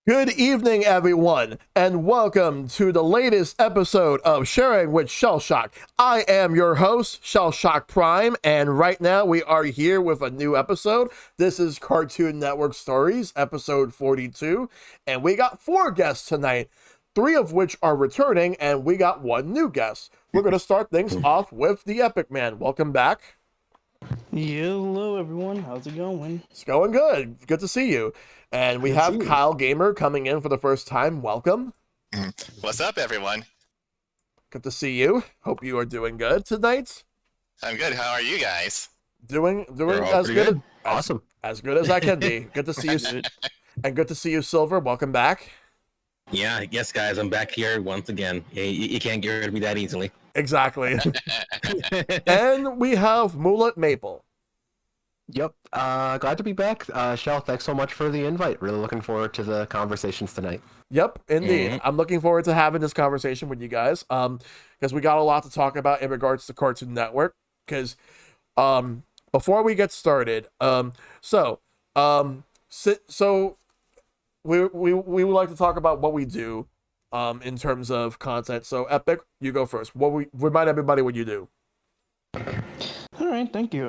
Good evening, everyone, and welcome to the latest episode of Sharing with Shellshock. I am your host, ShellshockPrime, and right now we are here with a new episode. This is Cartoon Network Stories, episode 42, and we got 4 guests tonight, 3 of which are returning, and we got 1 new guest. We're going to start things off with TheEpicMan. Welcome back. Hello, everyone. How's it going? It's going good. Good to see you. And we have KyleGaymer coming in for the first time. Welcome. What's up, everyone? Good to see you. Hope you are doing good tonight. I'm good. How are you guys? Doing as good. Awesome. As good as I can be. Good to see you. And good to see you, Silver. Welcome back. Yeah, yes, guys, I'm back here once again. You can't get rid of me that easily. Exactly. And we have MoonlitMaple. Yep, glad to be back. Shell, thanks so much for the invite. Really looking forward to the conversations tonight. Yep, indeed. I'm looking forward to having this conversation with you guys, because we got a lot to talk about in regards to Cartoon Network. Because before we get started, so we would like to talk about what we do in terms of content. So Epic, you go first. Remind everybody what you do. All right, thank you.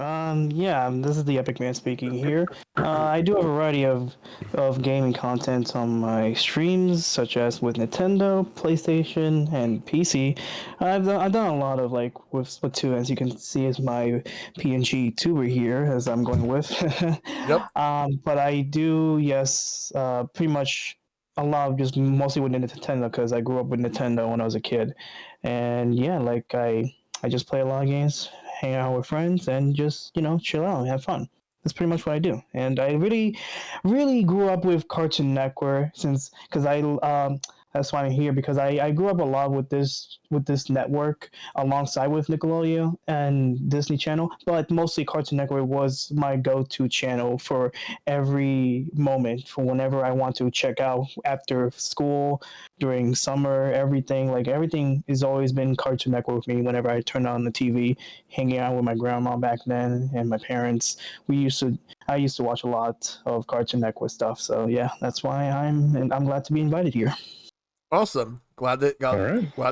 This is the Epic Man speaking here. I do a variety of gaming content on my streams, such as with Nintendo, PlayStation, and PC. I've done a lot of with Splatoon, as you can see, is my PNG tuber here, as I'm going with. Yep. But I do, pretty much a lot of just mostly with Nintendo, because I grew up with Nintendo when I was a kid, and I just play a lot of games, hang out with friends, and just, chill out and have fun. That's pretty much what I do. And I really, really grew up with Cartoon Network that's why I'm here, because I grew up a lot with this network alongside with Nickelodeon and Disney Channel, but mostly Cartoon Network was my go-to channel for every moment, for whenever I want to check out after school, during summer, everything has always been Cartoon Network with me. Whenever I turn on the TV, hanging out with my grandma back then and my parents, I used to watch a lot of Cartoon Network stuff. So yeah, that's why I'm glad to be invited here. Awesome. Glad to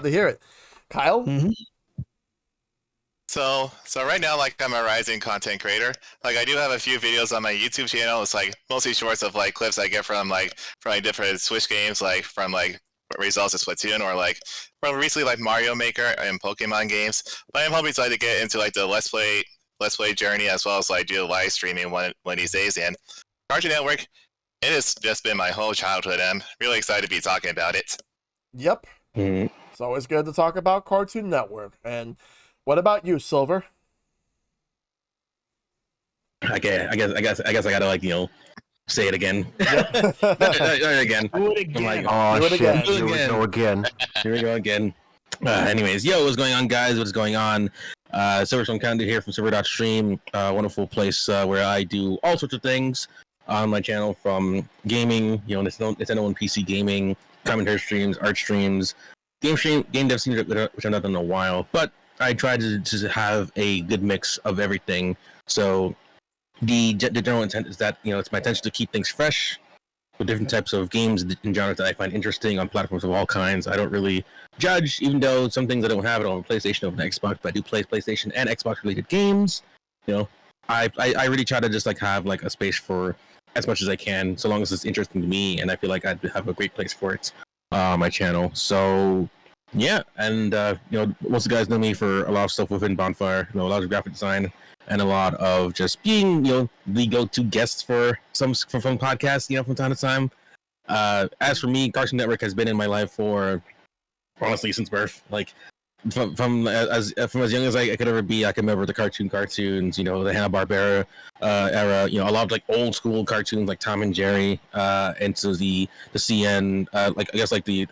hear it. Kyle? Mm-hmm. So right now, I'm a rising content creator. I do have a few videos on my YouTube channel. It's mostly shorts of clips I get from different Switch games, from results of Splatoon, or from recently Mario Maker and Pokemon games. But I'm hoping to get into the Let's Play journey, as well as do live streaming one of these days. And Cartoon Network, it has just been my whole childhood. I'm really excited to be talking about it. Yep. Mm-hmm. It's always good to talk about Cartoon Network. And what about you, Silver? Okay, I guess I gotta say it again. Yep. Again. Do it again. I'm Oh, Do it shit, again. here we go again. Here we go again. Anyways, what's going on, guys? What's going on? Sylverstone Khandr here from Silver.stream, wonderful place where I do all sorts of things on my channel, from gaming, Nintendo and PC gaming, commentary streams, art streams, game dev streams, which I've not done in a while. But I try to have a good mix of everything. So the general intent is that it's my intention to keep things fresh with different types of games and genres that I find interesting on platforms of all kinds. I don't really judge, even though some things I don't have it on PlayStation or on Xbox, but I do play PlayStation and Xbox related games. I really try to just have a space for as much as I can, so long as it's interesting to me, and I feel like I'd have a great place for it on my channel. So yeah, and most of the guys know me for a lot of stuff within Bonfire, a lot of graphic design, and a lot of just being the go-to guest for some podcasts from time to time. As for me, Cartoon Network has been in my life for honestly since birth. From as young as I could ever be, I can remember the cartoons, the Hanna-Barbera era, a lot of old school cartoons like Tom and Jerry, and so the CN, the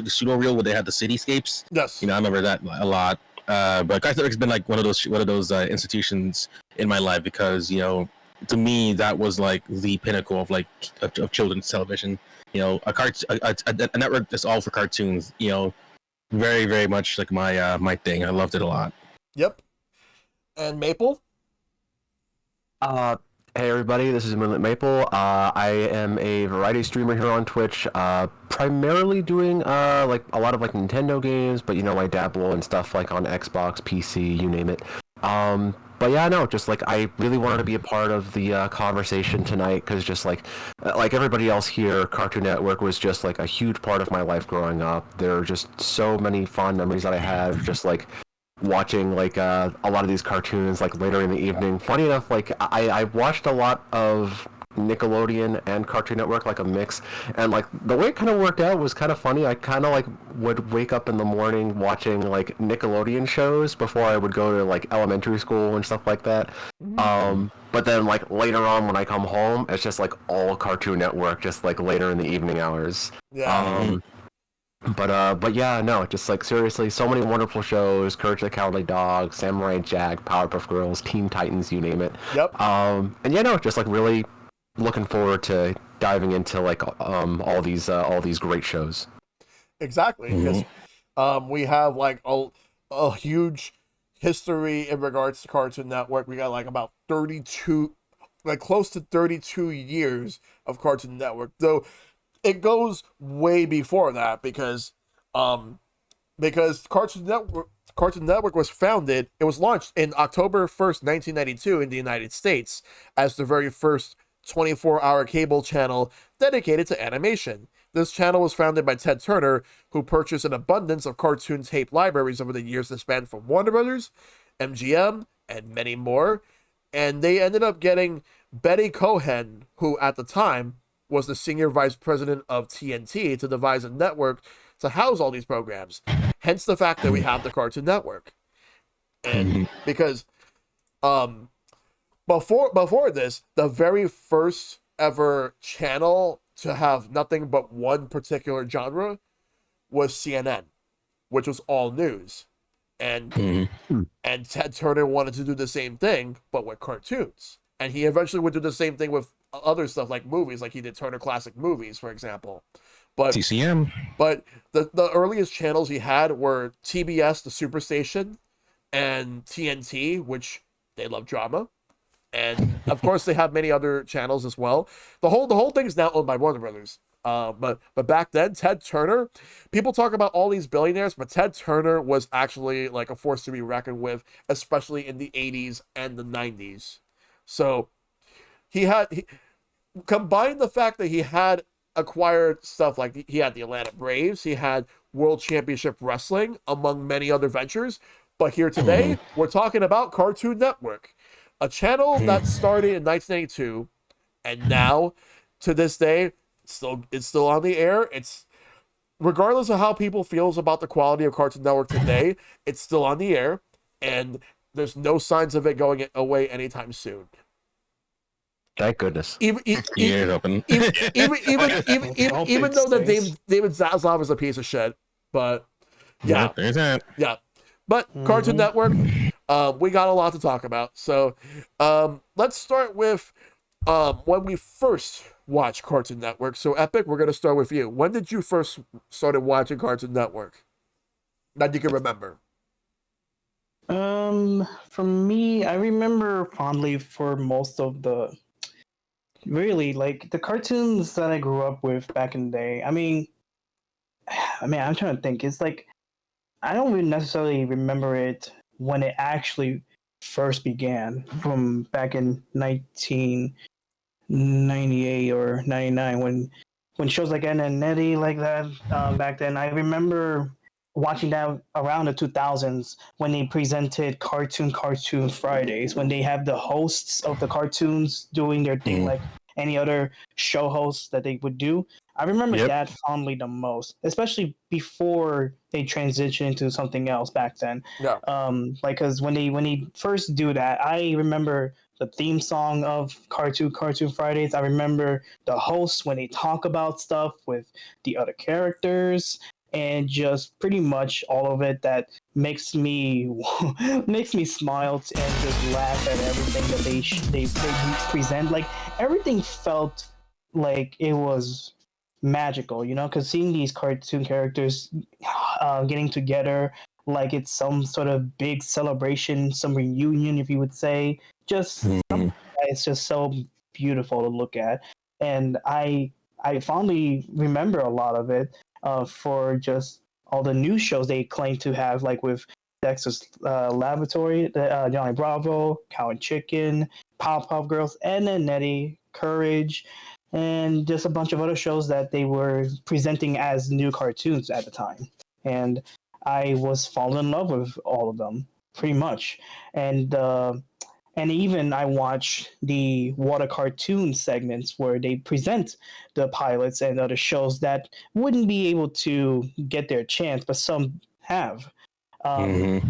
pseudo reel where they had the cityscapes. Yes. I remember that a lot. But Cartoon Network has been one of those institutions in my life, because to me that was the pinnacle of children's television. A network that's all for cartoons. Very, very much my thing. I loved it a lot. Yep. And Maple? Hey everybody, this is MoonlitMaple. I am a variety streamer here on Twitch, primarily doing like a lot of like Nintendo games, but you know I dabble and stuff like on Xbox, PC, you name it. But yeah, no, just like I really wanted to be a part of the conversation tonight because just like everybody else here, Cartoon Network was just like a huge part of my life growing up. There are just so many fond memories that I have, just like watching like a lot of these cartoons like later in the evening. Funny enough, like I watched a lot of Nickelodeon and Cartoon Network, like a mix, and like the way it kind of worked out was kind of funny. I kind of like would wake up in the morning watching like Nickelodeon shows before I would go to like elementary school and stuff like that. But then like later on when I come home, it's just like all Cartoon Network, just like later in the evening hours. Yeah. But yeah, no, just like seriously, so many wonderful shows: Courage the Cowardly Dog, Samurai Jack, Powerpuff Girls, Teen Titans, you name it. Yep. And yeah, no, just like really looking forward to diving into like all these great shows. Exactly. Because we have like a huge history in regards to Cartoon Network. We got like about 32, like close to 32 years of Cartoon Network. Though it goes way before that because Cartoon Network was founded, it was launched in October 1st, 1992 in the United States as the very first 24-hour cable channel dedicated to animation. This channel was founded by Ted Turner, who purchased an abundance of cartoon tape libraries over the years that spanned from Warner Brothers, MGM, and many more. And they ended up getting Betty Cohen, who at the time was the senior vice president of TNT, to devise a network to house all these programs. Hence the fact that we have the Cartoon Network. And because before this, the very first ever channel to have nothing but one particular genre was CNN, which was all news. And Ted Turner wanted to do the same thing, but with cartoons. And he eventually would do the same thing with other stuff like movies, like he did Turner Classic Movies, for example. But TCM. But the earliest channels he had were TBS, the Superstation, and TNT, which they love drama. And of course they have many other channels as well. The whole thing is now owned by Warner Brothers. But back then, Ted Turner, people talk about all these billionaires, but Ted Turner was actually like a force to be reckoned with, especially in the 80s and the 90s. So he combined the fact that he had acquired stuff like he had the Atlanta Braves, he had World Championship Wrestling, among many other ventures. But here today, we're talking about Cartoon Network, a channel that started in 1982, and now to this day, it's still on the air. It's regardless of how people feels about the quality of Cartoon Network today, it's still on the air, and there's no signs of it going away anytime soon. Thank goodness. Even though that David Zaslav is a piece of shit, but yeah, there's that. Yeah, but Cartoon Network, we got a lot to talk about. So, let's start with when we first watched Cartoon Network. So, Epic, we're gonna start with you. When did you first started watching Cartoon Network that you can remember? For me, I remember fondly for most of the really like the cartoons that I grew up with back in the day. I mean, I'm trying to think. It's like I don't really necessarily remember it when it actually first began, from back in 1998 or 99 when shows like Ed and Eddie like that back then. I remember watching that around the 2000s when they presented Cartoon Fridays, when they have the hosts of the cartoons doing their thing like any other show hosts that they would do. I remember that fondly the most, especially before they transitioned into something else back then. Yeah. Like, because when they first do that, I remember the theme song of Cartoon Fridays. I remember the hosts when they talk about stuff with the other characters, and just pretty much all of it that makes me smile and just laugh at everything that they present. Like everything felt like it was magical, because seeing these cartoon characters getting together like it's some sort of big celebration, some reunion, if you would say, just it's just so beautiful to look at, and I fondly remember a lot of it for just all the new shows they claim to have, like with Dexter's Laboratory, Johnny Bravo, Cow and Chicken, Powerpuff Girls, and then Nettie, Courage, and just a bunch of other shows that they were presenting as new cartoons at the time. And I was falling in love with all of them, pretty much. And even I watch the water cartoon segments where they present the pilots and other shows that wouldn't be able to get their chance, but some have. I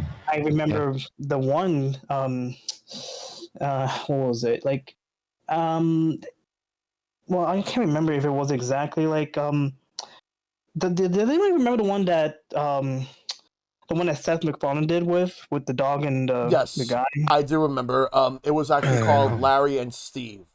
remember the one. What was it like? Well, I can't remember if it was exactly like. Did anyone remember the one that Seth MacFarlane did with the dog and Yes, the guy? I do remember. It was actually called Larry and Steve.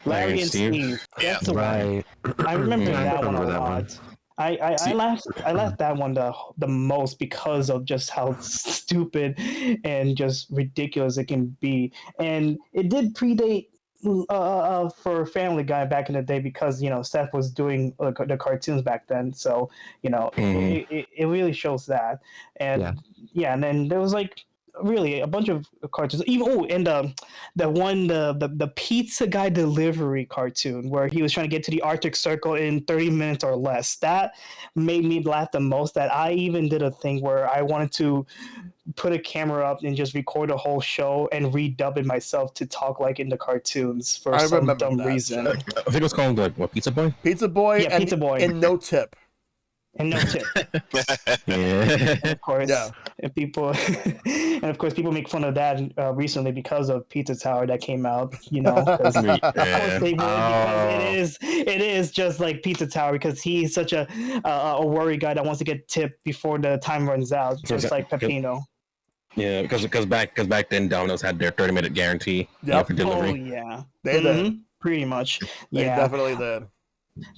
Larry and Steve. That's the Right. one. I remember Yeah, I that remember one a that one. lot. I laughed that one the most because of just how stupid and just ridiculous it can be, and it did predate for Family Guy back in the day because Seth was doing the cartoons back then, so it really shows that, and and then there was like really a bunch of cartoons. Even and the pizza guy delivery cartoon where he was trying to get to the Arctic Circle in 30 minutes or less. That made me laugh the most. That I even did a thing where I wanted to put a camera up and just record a whole show and redub it myself to talk like in the cartoons for some dumb reason. I think it was called what, Pizza Boy? Pizza Boy, Yeah, Pizza Boy. And no tip. And no tip. Yeah. And of course, Yeah. and people make fun of that recently because of Pizza Tower that came out. Of course they would, because it is just like Pizza Tower because he's such a worry guy that wants to get tipped before the time runs out, just like Peppino. Yeah, because back then Domino's had their 30-minute guarantee for delivery. Oh yeah, They did. Pretty much. They Yeah, definitely did.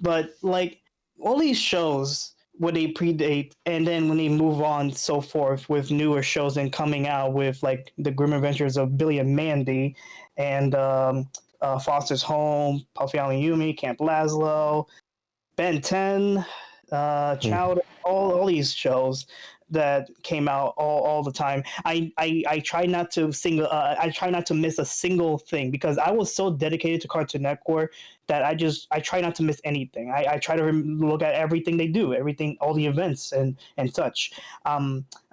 but like all these shows when they predate and then when they move on so forth with newer shows and coming out with like the Grim Adventures of Billy and Mandy and Foster's Home, Puffy Allen Yumi, Camp Lazlo, Ben 10, Chowder, all these shows that came out all the time. I try not to miss a single thing because I was so dedicated to Cartoon Network that I try not to miss anything. I try to look at everything they do, all the events and such. I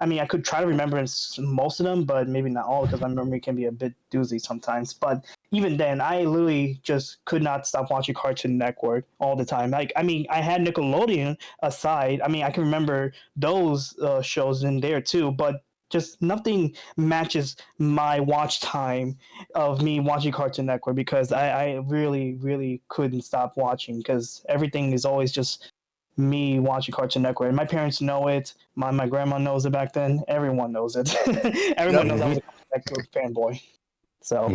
mean, I could try to remember most of them, but maybe not all because my memory can be a bit doozy sometimes. But even then, I literally just could not stop watching Cartoon Network all the time. Like, I mean, I had Nickelodeon aside. I mean, I can remember those shows in there too, but just nothing matches my watch time of me watching Cartoon Network because I really, really couldn't stop watching because everything is always just me watching Cartoon Network. And my parents know it. My grandma knows it back then. Everyone knows it. Everyone knows I was a Cartoon Network fanboy. So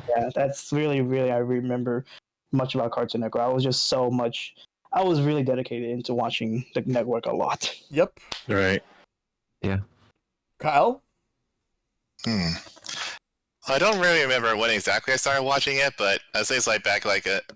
yeah, that's really, really I remember much about Cartoon Network. I was really dedicated into watching the network a lot. Yep. Right. Yeah. Kyle? I don't really remember when exactly I started watching it, but I say it's like back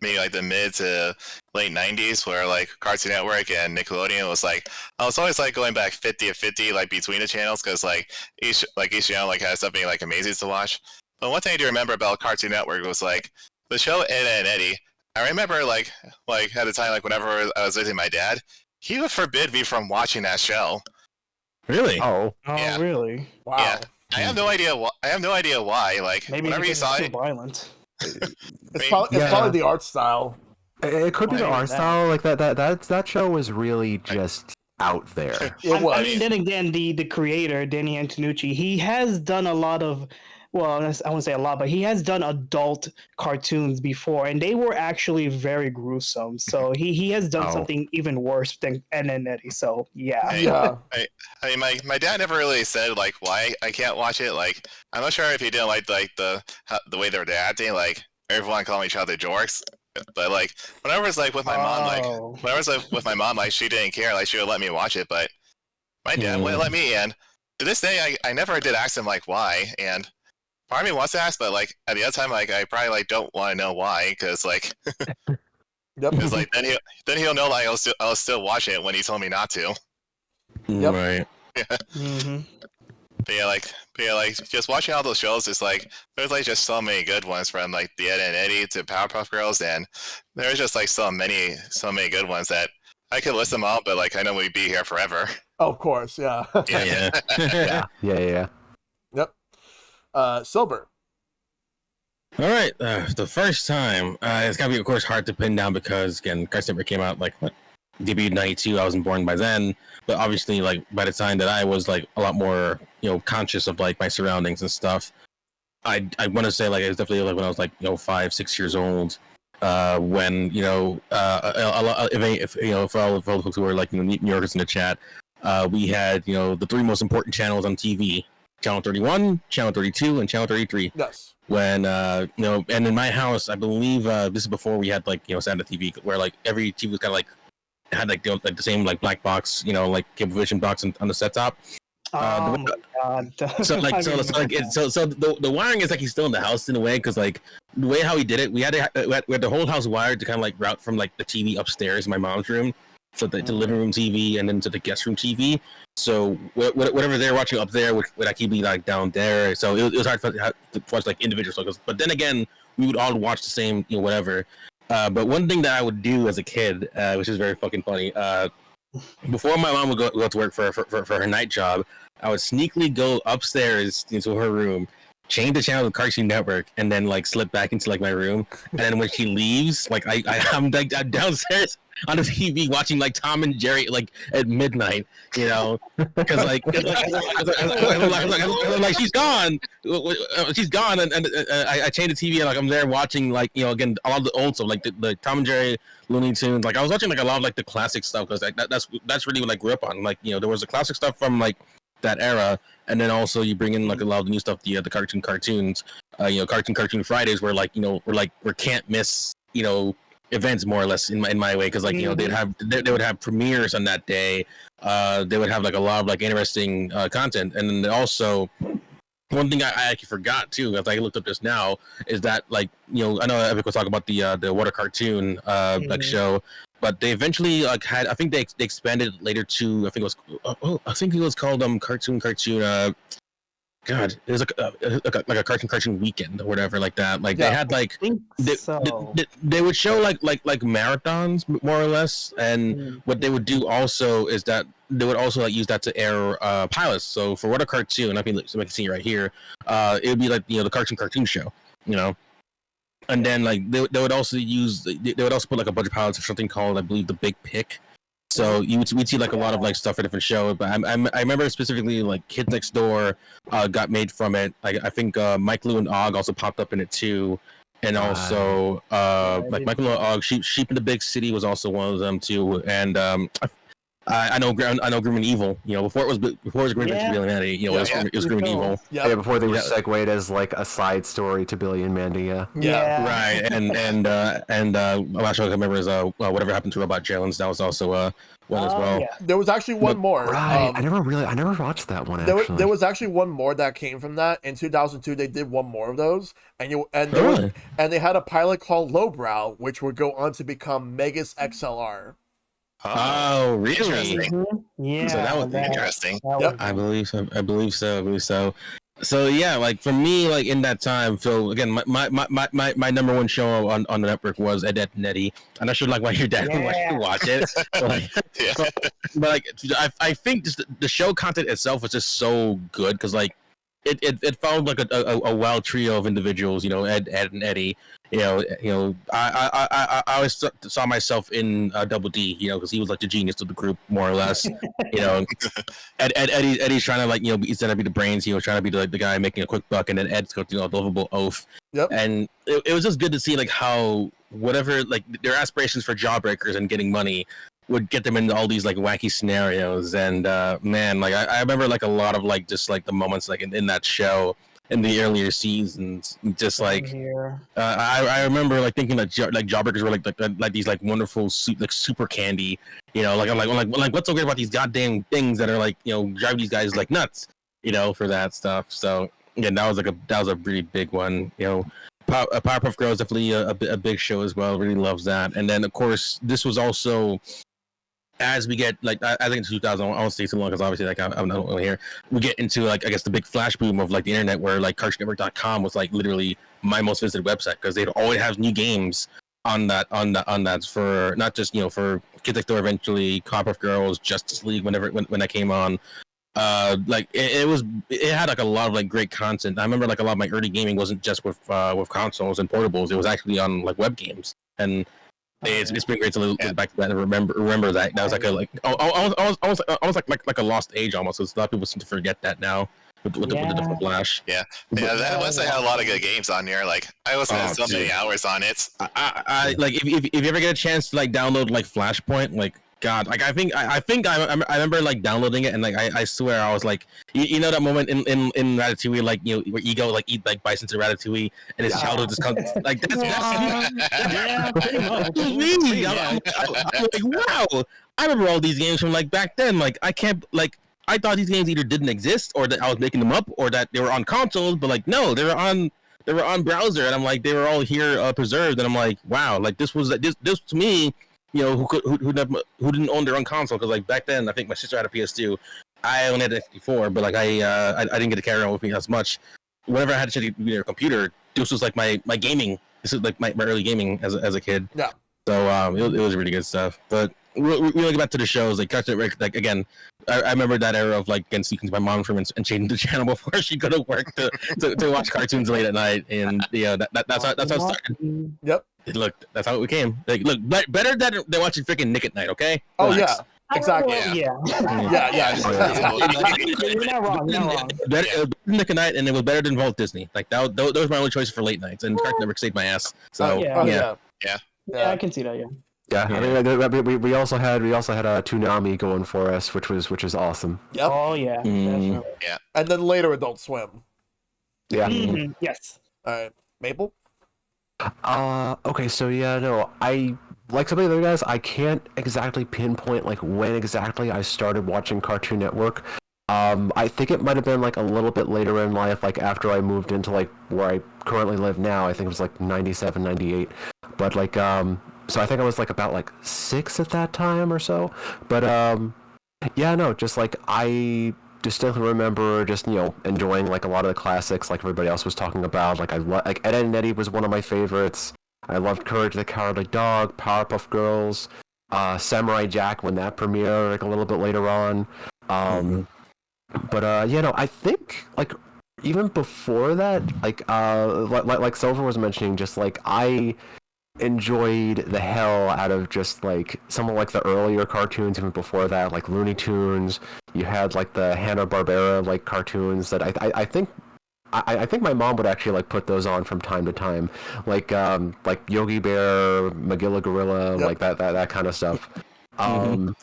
maybe like the mid to late 90s where like Cartoon Network and Nickelodeon was like I was always like going back 50-50 like between the channels because like each channel like has something like amazing to watch. But one thing I do remember about Cartoon Network was like the show Ed, Edd n Eddy. I remember like at the time like whenever I was visiting my dad, he would forbid me from watching that show. Really? Oh. Yeah. Really? Wow. Yeah. I have no idea why. Like maybe whenever you saw it's it, too violent. It's probably the art style. It could be the art style. Like that show was really just out there. It was. I mean, then again, the creator Danny Antonucci, he has done a lot of, well, I wouldn't say a lot, but he has done adult cartoons before, and they were actually very gruesome. So he has done something even worse than Ed, Edd n Eddy. So yeah. Yeah. I mean, my dad never really said like why I can't watch it. Like I'm not sure if he didn't like the way they were acting. Like everyone calling each other jorks. But like whenever it's like with my mom, like she didn't care. Like she would let me watch it, but my dad wouldn't let me. And to this day, I never did ask him like why. And part of me wants to ask, but like at the other time, like I probably like don't want to know why, because like, Yep. because like then he'll know like I'll still watch it when he told me not to. Yep. Right. Mm-hmm. But yeah, like just watching all those shows is like there's like just so many good ones from like the Ed and Eddie to Powerpuff Girls, and there's just like so many good ones that I could list them all, but like I know we'd be here forever. Of course, yeah. Yeah. Yeah. Yep. Silver. All right. The first time, it's gotta be, of course, hard to pin down because again, Cartoon Network came out like what? Debuted '92. I wasn't born by then, but obviously, like by the time that I was like a lot more, conscious of like my surroundings and stuff. I want to say like it was definitely like when I was like 5-6 years old. When a lot if all the folks who were like New Yorkers in the chat, we had the three most important channels on TV: Channel 31, Channel 32, and Channel 33. Yes. When and in my house, I believe this is before we had like Saturday TV, where like every TV was kind of like had like the same like black box, like Cablevision box on the set top. Oh my god! So the wiring is like he's still in the house in a way, because like the way how he did it, we had the whole house wired to kind of like route from like the TV upstairs in my mom's room, so to the living room TV, and then to the guest room TV. So whatever they're watching up there would actually be like down there. So it was hard to watch like individual circles. But then again, we would all watch the same whatever. But one thing that I would do as a kid, which is very fucking funny, before my mom would go to work for her night job, I would sneakily go upstairs into her room, change the channel to Cartoon Network, and then like slip back into like my room. And then when she leaves, like I'm downstairs on the TV watching like Tom and Jerry like at midnight, because like she's gone, and I changed the TV and like I'm there watching like again a lot of the old stuff like the Tom and Jerry, Looney Tunes. Like I was watching like a lot of like the classic stuff, because like that's really what I grew up on. Like there was the classic stuff from like that era, and then also you bring in like a lot of the new stuff, the cartoons, Cartoon Fridays, where like we're can't miss events more or less in my way, because like they would have premieres on that day. They would have like a lot of like interesting content, and then also one thing I actually forgot too, as I looked up just now, is that like I know Epic was talking about the water cartoon like show, but they eventually like had, I think they expanded it later to, I think it was called Cartoon. God, it was like a cartoon weekend or whatever like that. Like they had like they would show like marathons more or less, and what they would do also is that they would also like use that to air pilots. So for what a cartoon, I mean, so I can see right here, it would be like the cartoon show, and then like they would also put like a bunch of pilots of something called, I believe, The Big Pick. So we'd see like a lot of like stuff for different shows, but I remember specifically like Kids Next Door got made from it. I think Mike Lou and Og also popped up in it too, and also like Mike Lou and Og, Sheep in the Big City was also one of them too, and I know Grim and Evil. Before it was Grim and Mandy, it was Grim and Evil. Yeah, before they were segued as like a side story to Billy and Mandy. Yeah. Right. And last show I remember is Whatever Happened to Robot Jones. That was also one as well. Yeah. There was actually one more. Right. I never watched that one. Actually, there was actually one more that came from that in 2002. They did one more of those, and they had a pilot called Lowbrow, which would go on to become Megas XLR. Oh, really? Interesting. Yeah. So that was interesting. Yep. I believe so. So yeah, like for me, like in that time, so again, my number one show on the network was Ed, and Eddie. I'm not sure like why your dad would want you to watch it, but like I think just the show content itself was just so good, because like it found like a wild trio of individuals, Ed and Eddie. I always saw myself in Double D, because he was like the genius of the group, more or less. Eddie's trying to like he's trying to be the brains, trying to be the guy making a quick buck, and then Ed's got a lovable oaf. Yep. And it was just good to see like how whatever like their aspirations for jawbreakers and getting money would get them into all these like wacky scenarios. And man, like I remember like a lot of like just like the moments like in that show in the earlier seasons, just like I remember like thinking that like jawbreakers were like these like wonderful super candy, like what's so great about these goddamn things that are like driving these guys like nuts, for that stuff. So again, that was a really big one. You know, Powerpuff Girls definitely a big show as well. Really loves that. And then of course this was also as we get like I think 2000. I won't stay too long because obviously like I'm not really here. We get into like I guess the big flash boom of like the internet where like CartoonNetwork.com was like literally my most visited website because they'd always have new games on that for not just for Kids Next Door eventually, Powerpuff Girls, Justice League when that came on. Like it had like a lot of like great content. I remember like a lot of my early gaming wasn't just with consoles and portables. It was actually on like web games, and it's been great to look back to that and remember that was like almost like a lost age almost. So a lot of people seem to forget that now with the Flash. Yeah, that website had a lot of good games on here. Like I was spent so many hours on it. I like if you ever get a chance to like download like Flashpoint, like God, like I remember like downloading it and like I swear I was like you know that moment in Ratatouille like where Ego like bites into Ratatouille and his childhood just comes like that's pretty much me. I'm like wow, I remember all these games from like back then. Like I can't like I thought these games either didn't exist or that I was making them up or that they were on consoles, but like no, they were on browser and I'm like they were all here preserved and I'm like wow, like this to me. Who didn't own their own console? Because like back then, I think my sister had a PS2. I only had a 64, but like I didn't get to carry on with me as much. Whenever I had to get a computer, this was like my gaming. This is like my early gaming as a kid. Yeah. So it was really good stuff. But really get back to the shows, like Cartoon Network. Like again, I remember that era of like again speaking to my mom from and changing the channel before she go to work to watch cartoons late at night, and that's how it started. Yep. Look, that's how it became. Like, look, better than watching freaking Nick at Night, okay? Relax. Yeah, exactly. Yeah. You're not wrong. Better Nick at Night, and it was better than Walt Disney. Like that was my only choice for late nights, and Cartoon Network saved my ass. So yeah, I can see that. Yeah, I mean, we also had a Toonami going for us, which was awesome. Yep. Oh yeah, definitely. Yeah. And then later Adult Swim. Yeah. Mm-hmm. Yes. All right, Maple. Okay, so I like some of the other guys. I can't exactly pinpoint like when exactly I started watching Cartoon Network. I think it might have been like a little bit later in life, like after I moved into like where I currently live now. I think it was like 97, 98. But like so I think I was like about like 6 at that time or so. But just like I distinctly remember just enjoying like a lot of the classics like everybody else was talking about. Like like Ed, Edd n Eddy was one of my favorites. I loved Courage the Cowardly Dog, Powerpuff Girls, Samurai Jack when that premiered like a little bit later on. But I think like even before that, like Silver was mentioning, just like I enjoyed the hell out of just like some of like the earlier cartoons even before that, like Looney Tunes. You had like the Hanna-Barbera like cartoons that I think my mom would actually like put those on from time to time, like Yogi Bear, Magilla Gorilla, like that kind of stuff. And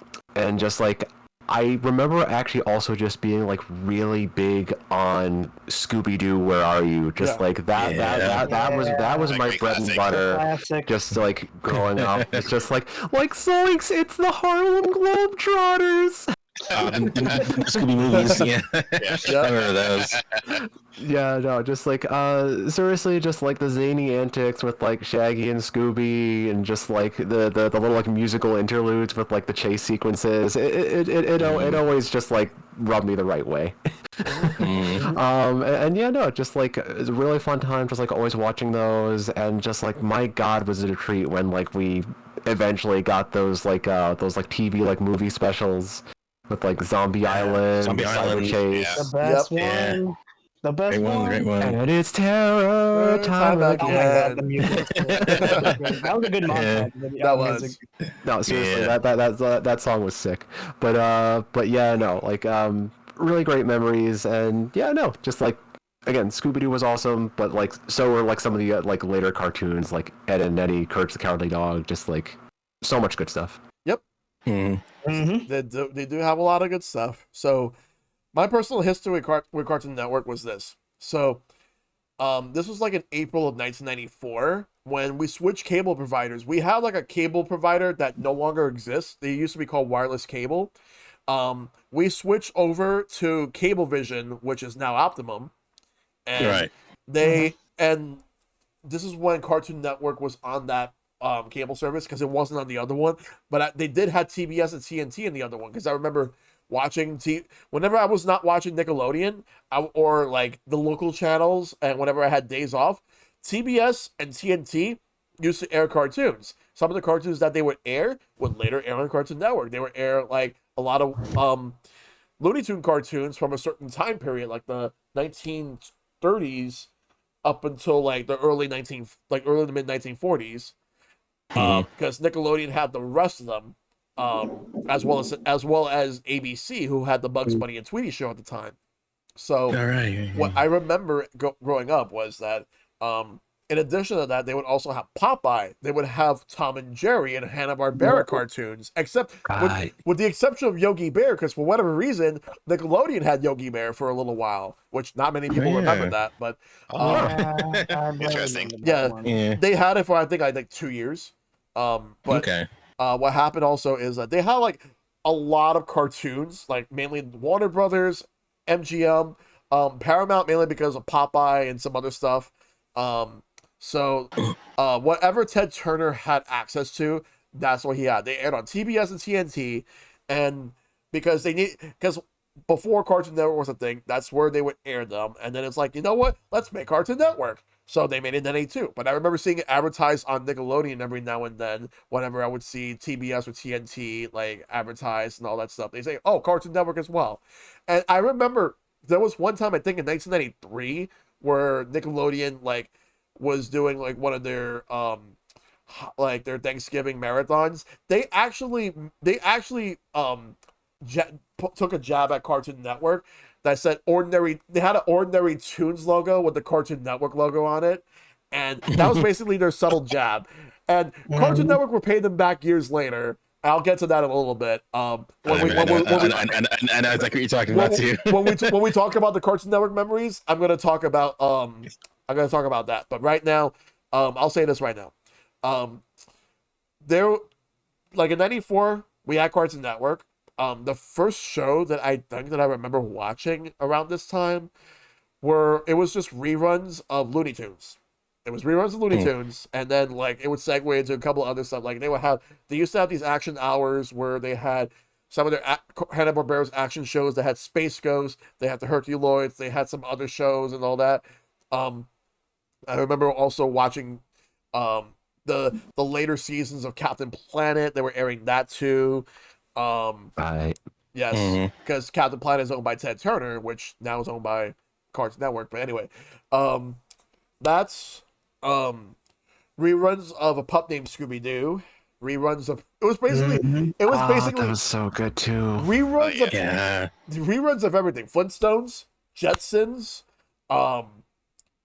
just like I remember actually also just being like really big on Scooby-Doo, Where Are You? Just like that was my bread and butter. Classic. Just like growing up, it's just like Zoinks, it's the Harlem Globetrotters. Scooby movies, I remember those. Yeah, no, just like seriously, just like the zany antics with like Shaggy and Scooby, and just like the little like musical interludes with like the chase sequences. It always just like rubbed me the right way. Just like it's a really fun time, just like always watching those, and just like my God, was it a treat when like we eventually got those TV like movie specials. With like Zombie Island, Cyber Chase. The best one. The best great one. And it's terror time again. Oh my God, the music. That was a good montage. That was. No, seriously, that song was sick. But really great memories, and just like again, Scooby-Doo was awesome, but like so were like some of the like later cartoons like Ed, Edd n Eddy, Courage the Cowardly Dog, just like so much good stuff. Yep. They do have a lot of good stuff. So my personal history with Cartoon Network was this. So this was like in April of 1994 when we switched cable providers. We had like a cable provider that no longer exists. They used to be called Wireless Cable. We switched over to Cablevision, which is now Optimum. and Right. they and this is when Cartoon Network was on that cable service because it wasn't on the other one, but they did have TBS and TNT in the other one because I remember watching whenever I was not watching Nickelodeon or like the local channels, and whenever I had days off, TBS and TNT used to air cartoons. Some of the cartoons that they would air would later air on Cartoon Network. They would air like a lot of Looney Tune cartoons from a certain time period, like the 1930s up until like the early to mid 1940s, because Nickelodeon had the rest of them, as well as ABC, who had the Bugs Bunny and Tweety show at the time. So All right. what I remember growing up was that, in addition to that, they would also have Popeye. They would have Tom and Jerry and Hanna-Barbera cartoons, except with the exception of Yogi Bear, because for whatever reason, Nickelodeon had Yogi Bear for a little while, which not many people remember that. But Interesting. they had it for I think like 2 years. But what happened also is that they had like a lot of cartoons, like mainly Warner Brothers, MGM, Paramount, mainly because of Popeye and some other stuff. So whatever Ted Turner had access to, that's what he had. They aired on TBS and TNT, and because before Cartoon Network was a thing, that's where they would air them. And then it's like, you know what? Let's make Cartoon Network. So they made it in 1982. But I remember seeing it advertised on Nickelodeon every now and then whenever I would see TBS or TNT like advertised and all that stuff. They say, oh, Cartoon Network as well. And I remember there was one time, I think in 1993, where Nickelodeon like was doing like one of their like their Thanksgiving marathons. They actually took a jab at Cartoon Network that said ordinary. They had an Ordinary Tunes logo with the Cartoon Network logo on it, and that was basically their subtle jab. And Cartoon Network were paid them back years later. I'll get to that in a little bit. And I was like, what are you talking about too? when we talk about the Cartoon Network memories, I'm gonna talk about that. But right now, I'll say this right now. There, like in '94, we had Cartoon Network. The first show that I think that I remember watching around this time it was just reruns of Looney Tunes. It was reruns of Looney Tunes, and then like it would segue into a couple of other stuff. Like they used to have these action hours where they had some of their Hanna-Barbera's action shows. They had Space Ghost, they had the Herculoids, they had some other shows and all that. I remember also watching the later seasons of Captain Planet. They were airing that too. Yes, because Captain Planet is owned by Ted Turner, which now is owned by Cartoon Network. But anyway, that's reruns of A Pup Named Scooby-Doo. Reruns of it was basically that was so good too. Reruns of everything. Flintstones, Jetsons.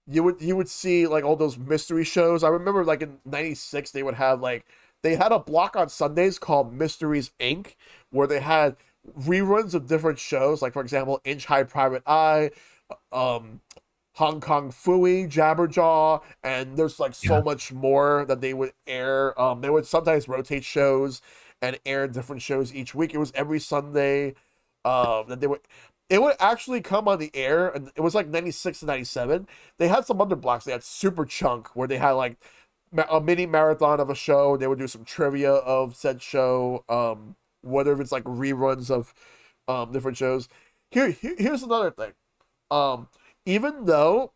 You would see like all those mystery shows. I remember like in '96 they would have like they had a block on Sundays called Mysteries Inc., where they had reruns of different shows, like for example Inch High Private Eye, Hong Kong Phooey, Jabberjaw, and there's like so much more that they would air. They would sometimes rotate shows and air different shows each week. It was every Sunday that it would actually come on the air, and it was like 96 to 97. They had some other blocks. They had Super Chunk, where they had like a mini marathon of a show. They would do some trivia of said show, whether it's like reruns of different shows. Here's another thing. Even though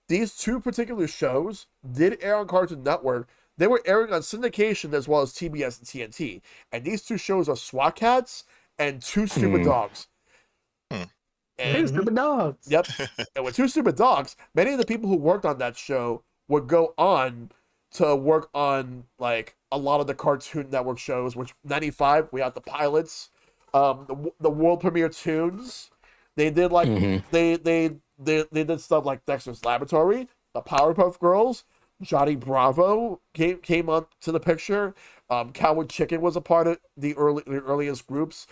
these two particular shows did air on Cartoon Network, they were airing on syndication as well as TBS and TNT. And these two shows are SWAT Cats and Two Stupid Dogs. Two Stupid Dogs. Yep. And with Two Stupid Dogs, many of the people who worked on that show would go on to work on like a lot of the Cartoon Network shows, which 95, we had the pilots, the world premiere tunes. They did like they did stuff like Dexter's Laboratory, the Powerpuff Girls, Johnny Bravo came on to the picture. Cowboy Chicken was a part of the earliest groups.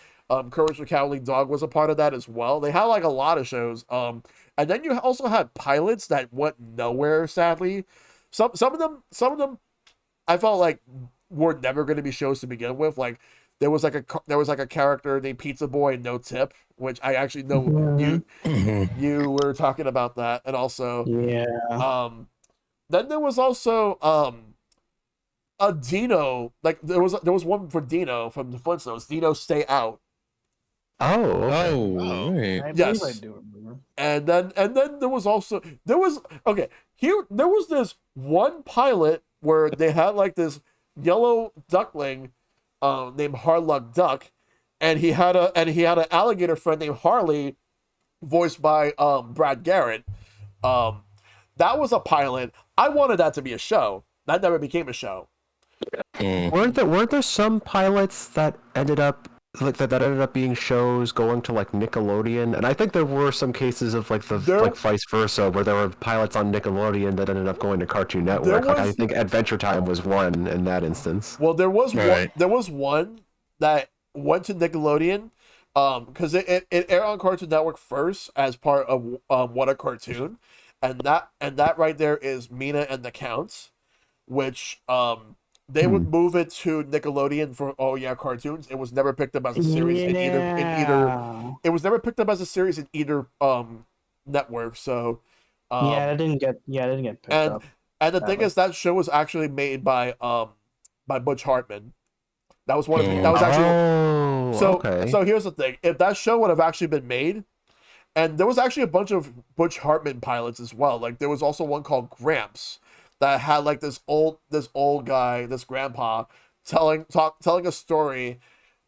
Courage the Cowardly Dog was a part of that as well. They had like a lot of shows. And then you also had pilots that went nowhere, sadly. Some of them I felt like were never going to be shows to begin with. Like there was like a character named Pizza Boy and No Tip, which I actually know you were talking about that, and also then there was also a Dino, like there was one for Dino from the Flintstones, Dino Stay Out. Oh, okay. Oh, right. I Yes. believe I do remember. And then there was this one pilot where they had like this yellow duckling named Hardluck Duck, and he had an alligator friend named Harley, voiced by Brad Garrett. That was a pilot. I wanted that to be a show. That never became a show. Weren't there some pilots that ended up being shows going to like Nickelodeon? And I think there were some cases of like vice versa, where there were pilots on Nickelodeon that ended up going to Cartoon Network. Like I think Adventure Time was one in that instance. Well, there was one that went to Nickelodeon, because it aired on Cartoon Network first as part of What a Cartoon, and that right there is Mina and the Counts, which they would move it to Nickelodeon for cartoons. It was never picked up as a series in either. It was never picked up as a series in either network. So that didn't get picked up. And the thing is, that show was actually made by Butch Hartman. That was one of the, that was actually So here's the thing: if that show would have actually been made, and there was actually a bunch of Butch Hartman pilots as well. Like there was also one called Gramps that had like this old guy, this grandpa, telling a story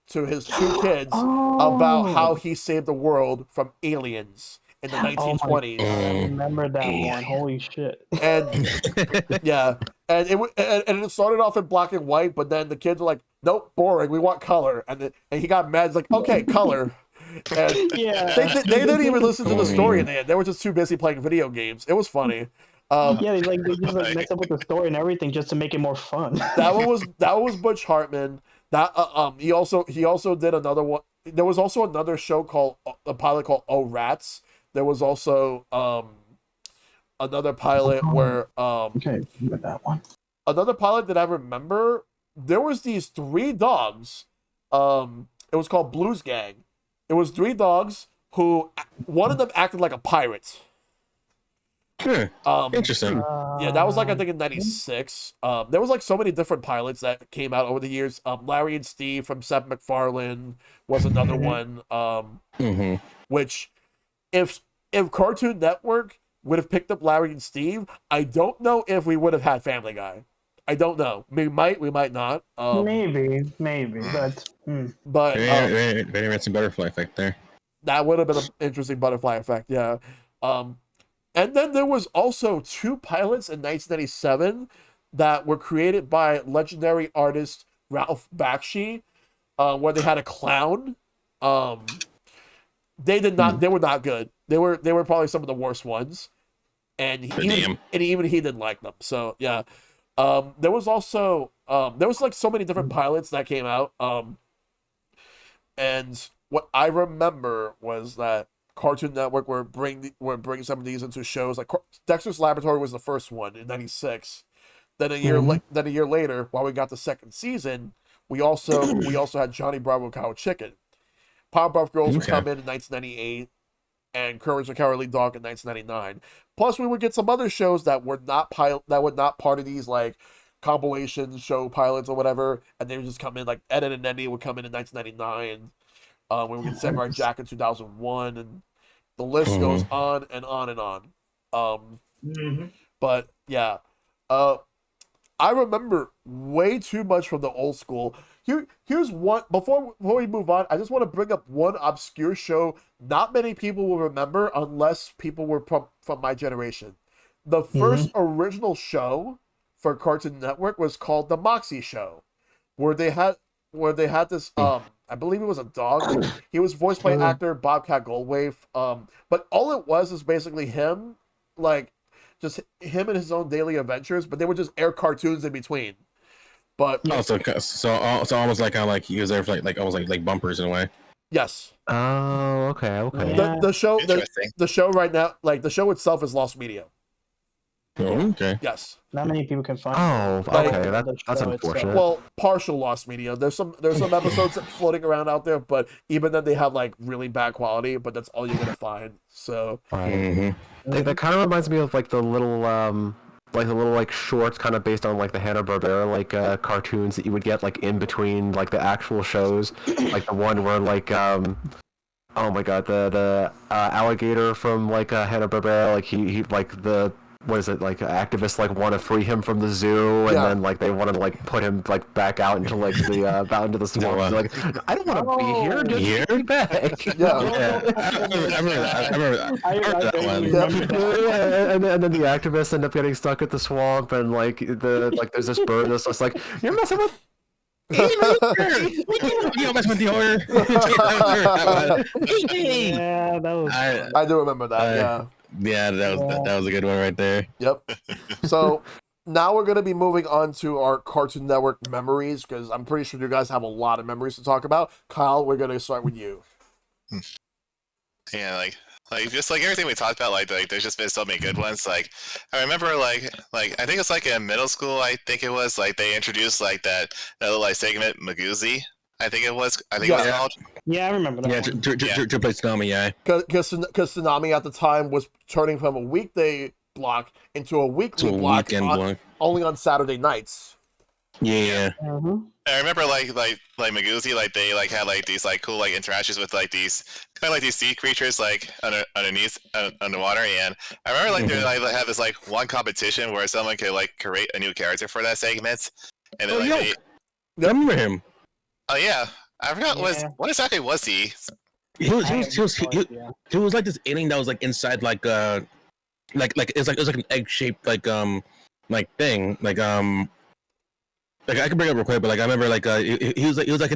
to his two kids about how he saved the world from aliens in the 1920s. I remember that one. Holy shit! And and it started off in black and white, but then the kids were like, "Nope, boring. We want color." And he got mad. He's like, "Okay, color." And they didn't even listen to the story in the end. They were just too busy playing video games. It was funny. They just like mess up with the story and everything just to make it more fun. that was Butch Hartman. That he also did another one. There was also another show called a pilot called Oh Rats. There was also another pilot where that one. Another pilot that I remember. There was these three dogs. It was called Blues Gang. It was three dogs who one of them acted like a pirate. Interesting. That was like I think in '96. There was like so many different pilots that came out over the years. Larry and Steve from Seth MacFarlane was another one. Which, if Cartoon Network would have picked up Larry and Steve, I don't know if we would have had Family Guy. I don't know. We might not. Maybe, but very interesting butterfly effect there. That would have been an interesting butterfly effect. Yeah. And then there was also two pilots in 1997 that were created by legendary artist Ralph Bakshi, where they had a clown. They were not good. They were probably some of the worst ones, and even he didn't like them. So yeah, there was also there was like so many different pilots that came out. And what I remember was that Cartoon Network were bringing some of these into shows. Like Dexter's Laboratory was the first one in '96. Then a year later, while we got the second season, we also had Johnny Bravo Cow Chicken. Powerpuff Girls would come in 1998, and Courage the Cowardly Dog in 1999. Plus, we would get some other shows that were not part of these like compilation show pilots or whatever, and they would just come in. Like Ed, Edd and Eddy would come in 1999. We would get Samurai Jack in 2001, and the list goes on and on and on. But yeah, I remember way too much from the old school. Here's one, before we move on, I just want to bring up one obscure show not many people will remember unless people were from my generation. The first original show for Cartoon Network was called The Moxie Show, where they had this I believe it was a dog. He was voiced by actor Bobcat Goldthwait. But all it was is basically him, like just him and his own daily adventures. But they would just air cartoons in between. But so almost like how like he was there for like almost like bumpers in a way. Yes. Oh, okay. The show right now, like the show itself, is lost media. Oh, okay. Yes. Not many people can find. Oh, Like- okay. the That's show itself. unfortunate. Well, partial lost media. There's some episodes floating around out there, but even then they have like really bad quality. But that's all you're gonna find. So Right. Mm-hmm. That kind of reminds me of like the little like shorts kind of based on like the Hanna-Barbera like cartoons that you would get like in between like the actual shows, like the one where like oh my god, the alligator from like Hanna-Barbera, like he like the what is it, like activists like want to free him from the zoo, and Yeah. then like they want to like put him like back out into like the out into the swamp. Wow. Like, I don't want to be here, just Here? get me back. yeah, Yeah, I remember that one. Yeah, and then the activists end up getting stuck at the swamp, and like there's this bird that's just like, you're messing with. You don't mess with the order. Yeah, that was. I do remember that. Yeah. Yeah, that was a good one right there. Yep. So now we're gonna be moving on to our Cartoon Network memories because I'm pretty sure you guys have a lot of memories to talk about. Kyle, we're gonna start with you. Yeah, like just like everything we talked about, like there's just been so many good ones. Like I remember like I think it's like in middle school. I think it was like they introduced like that little like segment Magoozy. I think it was Yeah. called. Yeah, I remember that. Yeah, one. to play Tsunami, yeah. Because Tsunami at the time was turning from a weekday block into a weekly To a block, weekend block. only on Saturday nights. Yeah. Mhm. I remember like Magoozy, like they like had like these like cool like interactions with like these kind of like these sea creatures like underneath underwater, and I remember like they like had this like one competition where someone could like create a new character for that segment, and then Oh, like yeah. I remember him. oh yeah, I forgot Yeah. what exactly was he? He was like this alien that was like inside like it was like an egg shaped like thing like I can bring it up real quick, but like I remember like he was like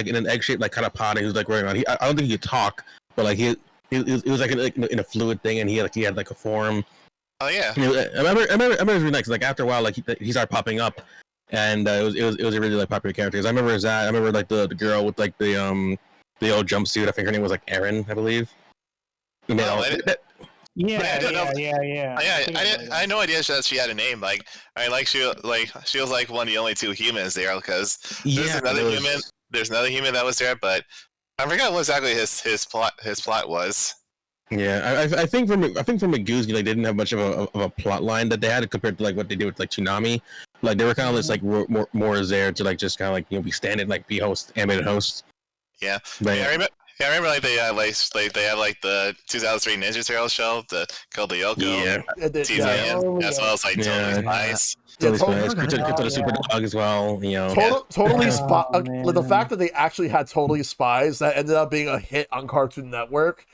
in an egg shaped like kind of pod, and he was like running around. I don't think he could talk, but like he was like in a fluid thing, and he had like a form. Oh yeah, You know, I remember it was really nice. Like after a while, like he started popping up, and it was a really like popular character. 'Cause I remember that. I remember like the girl with like the old jumpsuit. I think her name was like Erin, I believe. You know, Yeah, I didn't know- yeah. I had no idea that she had a name. Like she was like one of the only two humans there because there's another human. There's another human that was there, but I forgot what exactly his plot was. Yeah, I think for Magoozy, like they didn't have much of a plot line that they had compared to like what they did with like Tsunami. Like they were kind of just like more there to like just kind of like be standing like be animated hosts. Yeah, But, yeah, I remember like they have like the 2003 Ninja Turtles show, called the Yoko. Yeah. TV, as well as like Totally Spies. Yeah, Totally totally. Spice. Crypto the Super Dog as well. You know. Totally Oh, Spy. man. The fact that they actually had Totally Spies that ended up being a hit on Cartoon Network.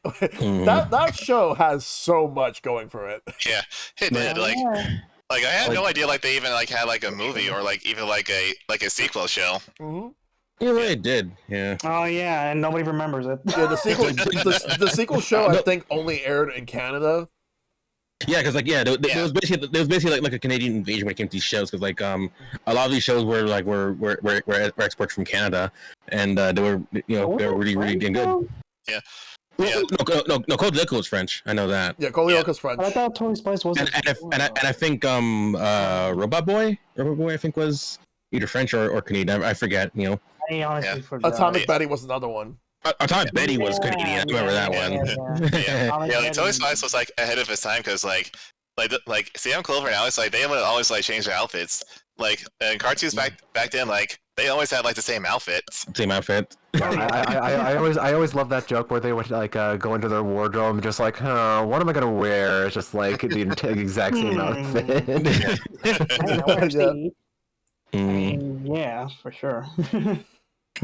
That show has so much going for it. Yeah, it did. Like I had no idea like they even like had like a movie or like even like a sequel show. Mm-hmm. Yeah, it did. Yeah. Oh yeah, and nobody remembers it. Yeah, the sequel show I think only aired in Canada. Yeah, because like there was basically like a Canadian invasion when it came to these shows because like a lot of these shows were like were exports from Canada and they were they were really damn good. Yeah. Well, no, Code Lyoko was French. I know that. Yeah, Kolioka's French. But I thought Totally Spice wasn't. And I think Robot Boy I think was either French or Canadian. I forget. You know, I honestly forgot. Atomic Betty was another one. Atomic Betty was Canadian. I remember that one. Yeah, like Totally Spies was like ahead of its time because like Sam Clover and Alex, like they would always like change their outfits. Like in cartoons back then, like they always had like the same outfits. Same outfit. I always love that joke where they would like go into their wardrobe and just like, what am I gonna wear? It's just like the exact same outfit. Yeah, for sure.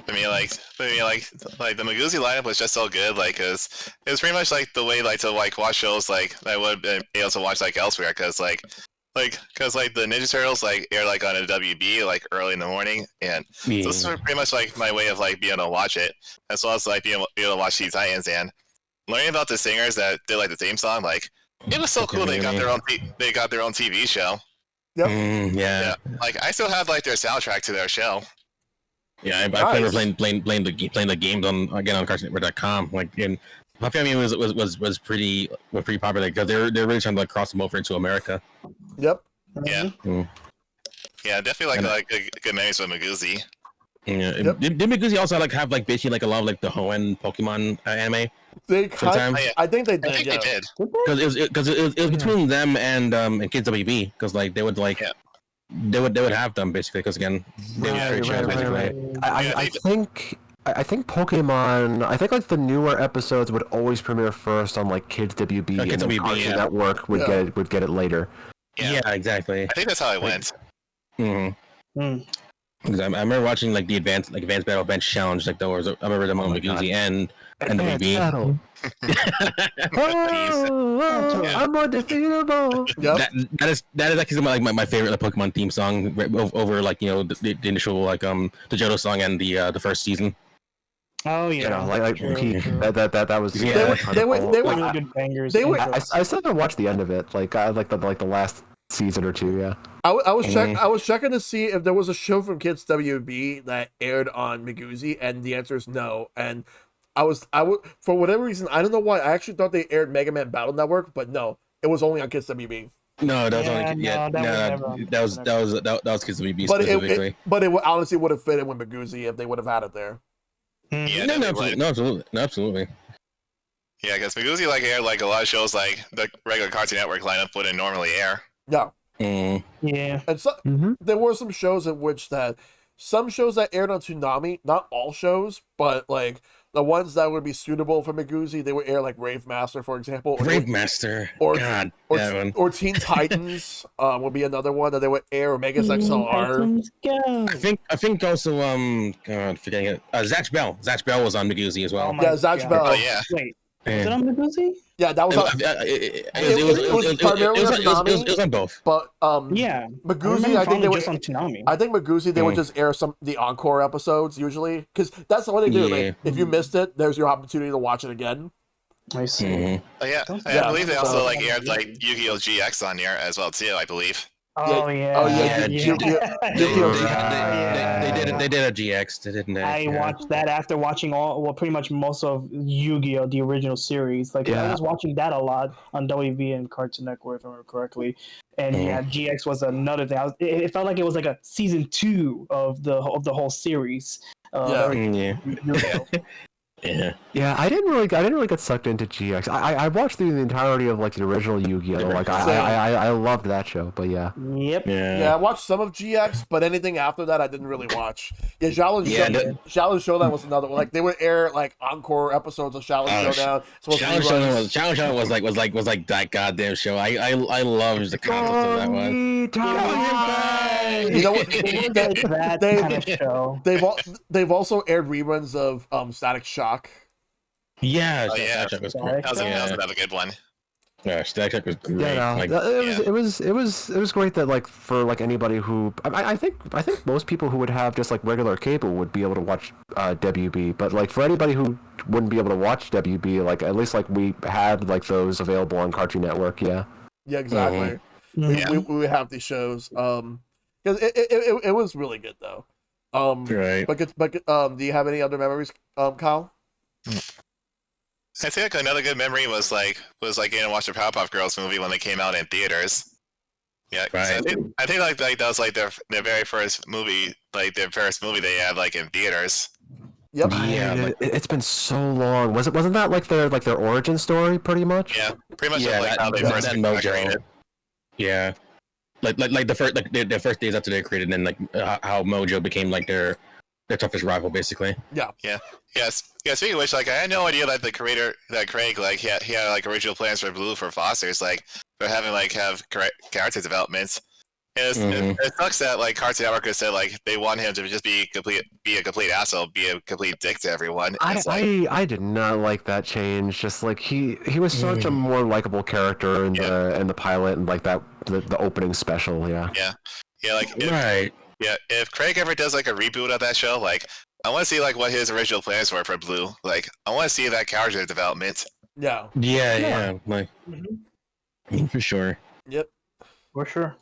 I mean, like the Magoozy lineup was just so good, like, cause it was pretty much like the way like to like watch shows like I would be able to watch like elsewhere, cause like the Ninja Turtles like air like on a WB like early in the morning, and so this is pretty much like my way of like being able to watch it, as well as like being able to watch Teen Titans and learning about the singers that did like the theme song. Like it was so cool they got their own TV show. Yep. Yeah. Like I still have like their soundtrack to their show. Yeah, I remember playing the games on Cartoonnetwork.com. Like, and My family was pretty popular because they're really trying to like cross them over into America. Yep. Yeah. Mm. Yeah, definitely And- like good memories with Magoozy. Yeah. Yep. Did Miguzi also like have like basically like a lot of like the Hoenn Pokemon anime? They kind. Sometimes- Oh, yeah. I think they I did. think Yeah. they did. Because it was between them and Kids WB because like they would like Yeah. they would have them basically because again they would create shows basically. I think Pokemon. I think like the newer episodes would always premiere first on like Kids WB, Kids and then WB, Cartoon yeah. Network would Yeah. get it later. Yeah. Yeah, exactly. I think that's how it went. Mm-hmm. Mm. Because I remember watching like the advanced Battle Bench Challenge, like those. I remember them on my God. Magoozy and Advanced WB. Battle. Oh, Yeah. I'm undefeatable. Yep. That is actually my favorite like, Pokemon theme song over like the initial like the Johto song and the first season. Oh You yeah. know, like True, peak. true. That was. They would- they would- Really good bangers. they would- I still haven't watched the end of it. Like I like the last season or two. Yeah. I was checking to see if there was a show from Kids WB that aired on Magoozy, and the answer is no. And I would for whatever reason, I don't know why. I actually thought they aired Mega Man Battle Network, but no, it was only on Kids WB. No, that was Yeah, only no, that was never on that was Kids WB But specifically. but it honestly would have fit in with Magoozy if they would have had it there. Mhm. Yeah, No, definitely absolutely, would. absolutely. Yeah, because Magoozy like aired like a lot of shows like the regular Cartoon Network lineup wouldn't normally air. Yeah, Mm. Yeah. and so Mm-hmm. there were some shows in which some shows that aired on Toonami, not all shows, but like the ones that would be suitable for Magoozy, they would air like Rave Master, for example, Brave Master. or- God, or, that one. or Teen Titans would be another one that they would air, or Megas XLR. Let's go. I think also God, forgetting it. Zatch Bell. Zatch Bell was on Magoozy as well. Oh my Yeah, Zatch God. Bell. Oh yeah. Wait, is Yeah. it on Magoozy? Yeah, that was on, primarily on Toonami. It was on both. but Yeah. Magoozy, I think they would. just on Toonami. I think Magoozy, they would just air the encore episodes usually, because that's what they do. Yeah. Like, if you missed it, there's your opportunity to watch it again. I see. Mhm. Oh yeah. I Yeah. believe they also So- like aired like Yu-Gi-Oh GX on there as well too. I believe. Oh yeah. Oh, yeah, Yeah, Yu-Gi-Oh! They did a GX, didn't they? I Yeah. watched that after watching pretty much most of Yu-Gi-Oh, the original series. Like I Yeah. was watching that a lot on WB and Cartoon Network, if I remember correctly. And yeah, GX was another thing. It felt like it was like a season 2 of the whole series. Yeah. Yeah. Yu-Gi-Oh. Yeah. Yeah, I didn't really get sucked into GX. I watched through the entirety of like the original Yu-Gi-Oh. Like I loved that show, but yeah. Yep. Yeah, I watched some of GX, but anything after that, I didn't really watch. Yeah, Yeah, Shaolin Showdown was another one. Like they would air like encore episodes of Shaolin Oh, Showdown. Challenge Showdown was like that goddamn show. I loved the concept of that one. You know what? It was like that they- kind of show. They've also aired reruns of Static Shock. Yeah, Oh, yeah. Static Shock was Sorry. great. That was Yeah. another good one. Yeah, Static Shock was great. Yeah, no, Like, it was great that like for like anybody who I think most people who would have just like regular cable would be able to watch WB, but like for anybody who wouldn't be able to watch WB, like at least like we had like those available on Cartoon Network. Yeah. Yeah, exactly. Mhm. We have these shows. Because it was really good though. right. But do you have any other memories, Kyle? I think like, another good memory was getting to watch the Powerpuff Girls movie when they came out in theaters. Yeah, 'cause Right. I think like that was like their very first movie, like their first movie they had like in theaters. Yep. Yeah, Man, like- it's been so long. Wasn't that like their origin story pretty much? Yeah, pretty much Yeah, like how they that first Mojo. created. Yeah. Like the first the first days after they created, and then like how Mojo became like their toughest rival, basically. Yes. Speaking of which, like I had no idea that the creator, that Craig, like he had like original plans for Blue for Foster's, like for having like have character developments. And it sucks that like Cartoon Network has said like they want him to just be a complete asshole, be a complete dick to everyone. It's like, I did not like that change. Just like he was such a more likable character in the pilot and like that the opening special. Yeah. yeah, like Right. if Craig ever does like a reboot of that show, like I want to see like what his original plans were for Blue. Like I want to see that character development. Yeah. Yeah. Like for sure. Yep. For sure.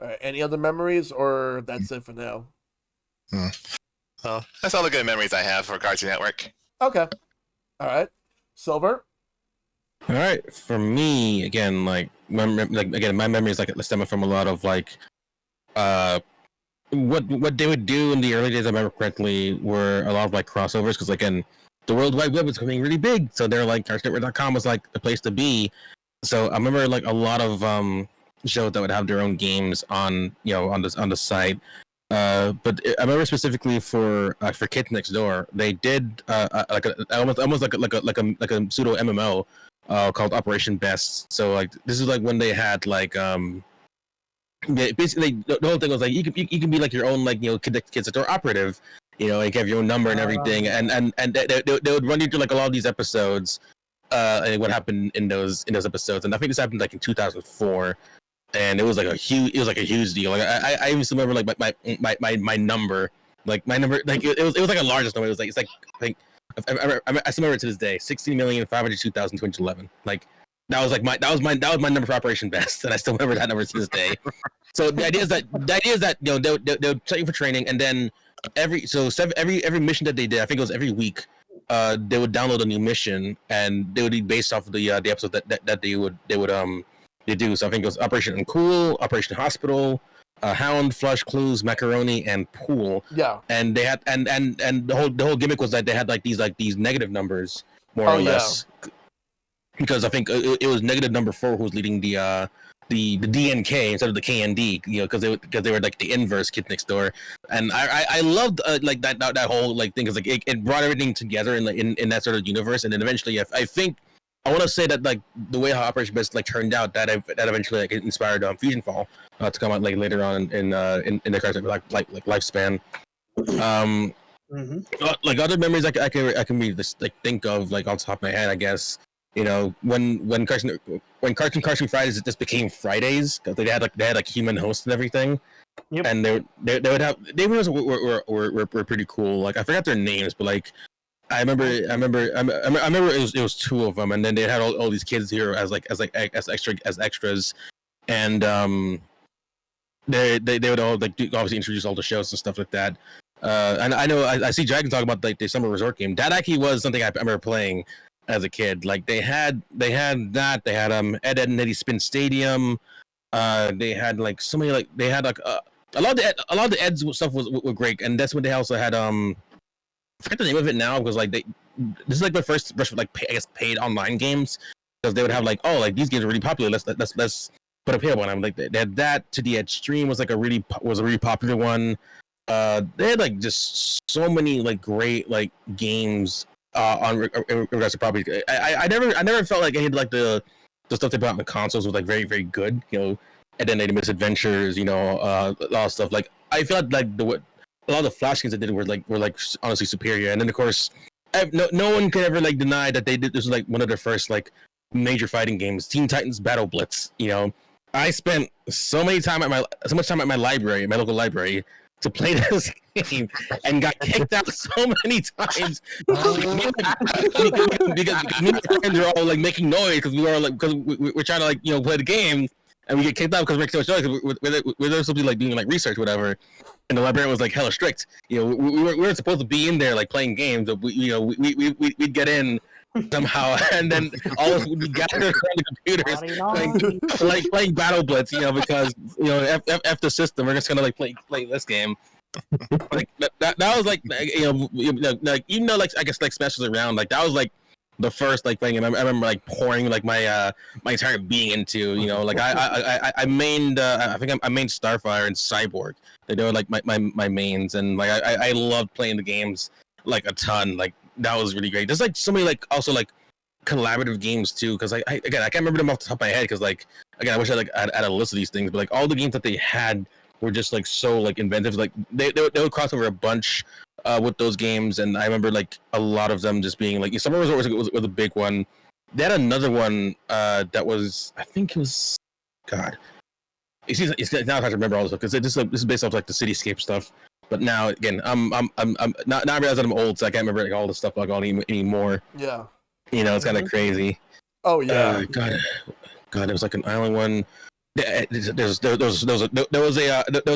All right. Any other memories, or that's it for now? Well, that's all the good memories I have for Cartoon Network. Okay. All right. Silver? All right, for me again, like my memory is like stemming from a lot of like what they would do in the early days. I remember correctly were a lot of like crossovers because again, the World Wide Web was becoming really big, so they're like CartoonNetwork.com was like the place to be. So I remember like a lot of shows that would have their own games on on the site. But I remember specifically for Kids Next Door, they did like almost like a pseudo MMO called Operation Best. So like this is like when they had like basically the whole thing was like you can be like your own like Kids Next Door operative, like have your own number and everything, and they would run you through like a lot of these episodes, and what happened in those episodes, and I think this happened like in 2004. And it was like a huge deal. Like I even still remember like my number, like it was like a largest number. It was like I think I still remember it to this day, 16,502,211. Like that was my number for Operation Best, and I still remember that number to this day. So the idea is that they'll check you for training, and then every mission that they did, I think it was every week, they would download a new mission, and they would be based off of the episode that they would they do. So I think it was Operation Uncool, Operation Hospital, Hound, Flush, Clues, Macaroni, and Pool. Yeah. And they had and the whole gimmick was that they had like these negative numbers more or less. Because I think it was negative number 4 who was leading the DNK instead of the KND, because they were like the inverse Kids Next Door, and I loved like that whole like thing, because like it brought everything together in that sort of universe, and then eventually I think. I want to say that like the way how Operation Best like turned out, that eventually like inspired Fusion Fall to come out like later on in the cartoon like lifespan. Like other memories I can really just like think of like on top of my head, I guess. When Cartoon Fridays just became Fridays, because they had like human hosts and everything. Yep. And they would have were pretty cool. Like I forgot their names, but like. I remember it was 2 of them, and then they had all these kids here as extras, and they would all like obviously introduce all the shows and stuff like that. And I know I see Dragon talk about like the summer resort game. That actually was something I remember playing as a kid. Like they had that. They had Ed and Eddie Spin Stadium. They had like so many, like they had like a lot of the Ed's stuff were great, and that's when they also had I forget the name of it now, because like this is like my first like I guess paid online games, because they would have like these games are really popular, let's put a paid one. I'm like they had that. To the Edge Stream was a really popular one. They had like just so many like great like games on regards to property. I never felt like I had like the stuff they brought on the consoles was like very very good, and then they Misadventures, a lot of stuff. Like I feel like a lot of the Flash games they did were honestly superior. And then of course, no one can ever like deny that they did this was like one of their first like major fighting games, Teen Titans Battle Blitz. I spent so much time at my local library, to play this game, and got kicked out so many times because me and my friends were all like making noise because we're trying to like play the game. And we get kicked out because we're making so much noise. We're supposed to be like doing like research, or whatever. And the librarian was like hella strict. We weren't supposed to be in there like playing games, but we'd get in somehow, and then all of us would be gathered around the computers, like playing Battle Blitz, because F the system. We're just gonna like play this game. Like that was like like even though like I guess like Smash was around, like that was like the first like thing, and I remember like pouring like my entire being into like I mained I think I mained Starfire and Cyborg. They were like my mains, and like I loved playing the games like a ton. Like that was really great. There's like so many like also like collaborative games too, because I can't remember them off the top of my head, because like again I wish I had a list of these things, but like all the games that they had were just like so like inventive. Like they would cross over a bunch with those games, and I remember like a lot of them just being like Summer Resort was a big one. They had another one that was, I think it was, God, it's now hard to remember all this stuff, because this is based off like the Cityscape stuff. But now again, I'm not realizing I'm old, so I can't remember like all the stuff like all anymore. Yeah, it's kind of crazy. Oh yeah, God, there was like an island one. There was a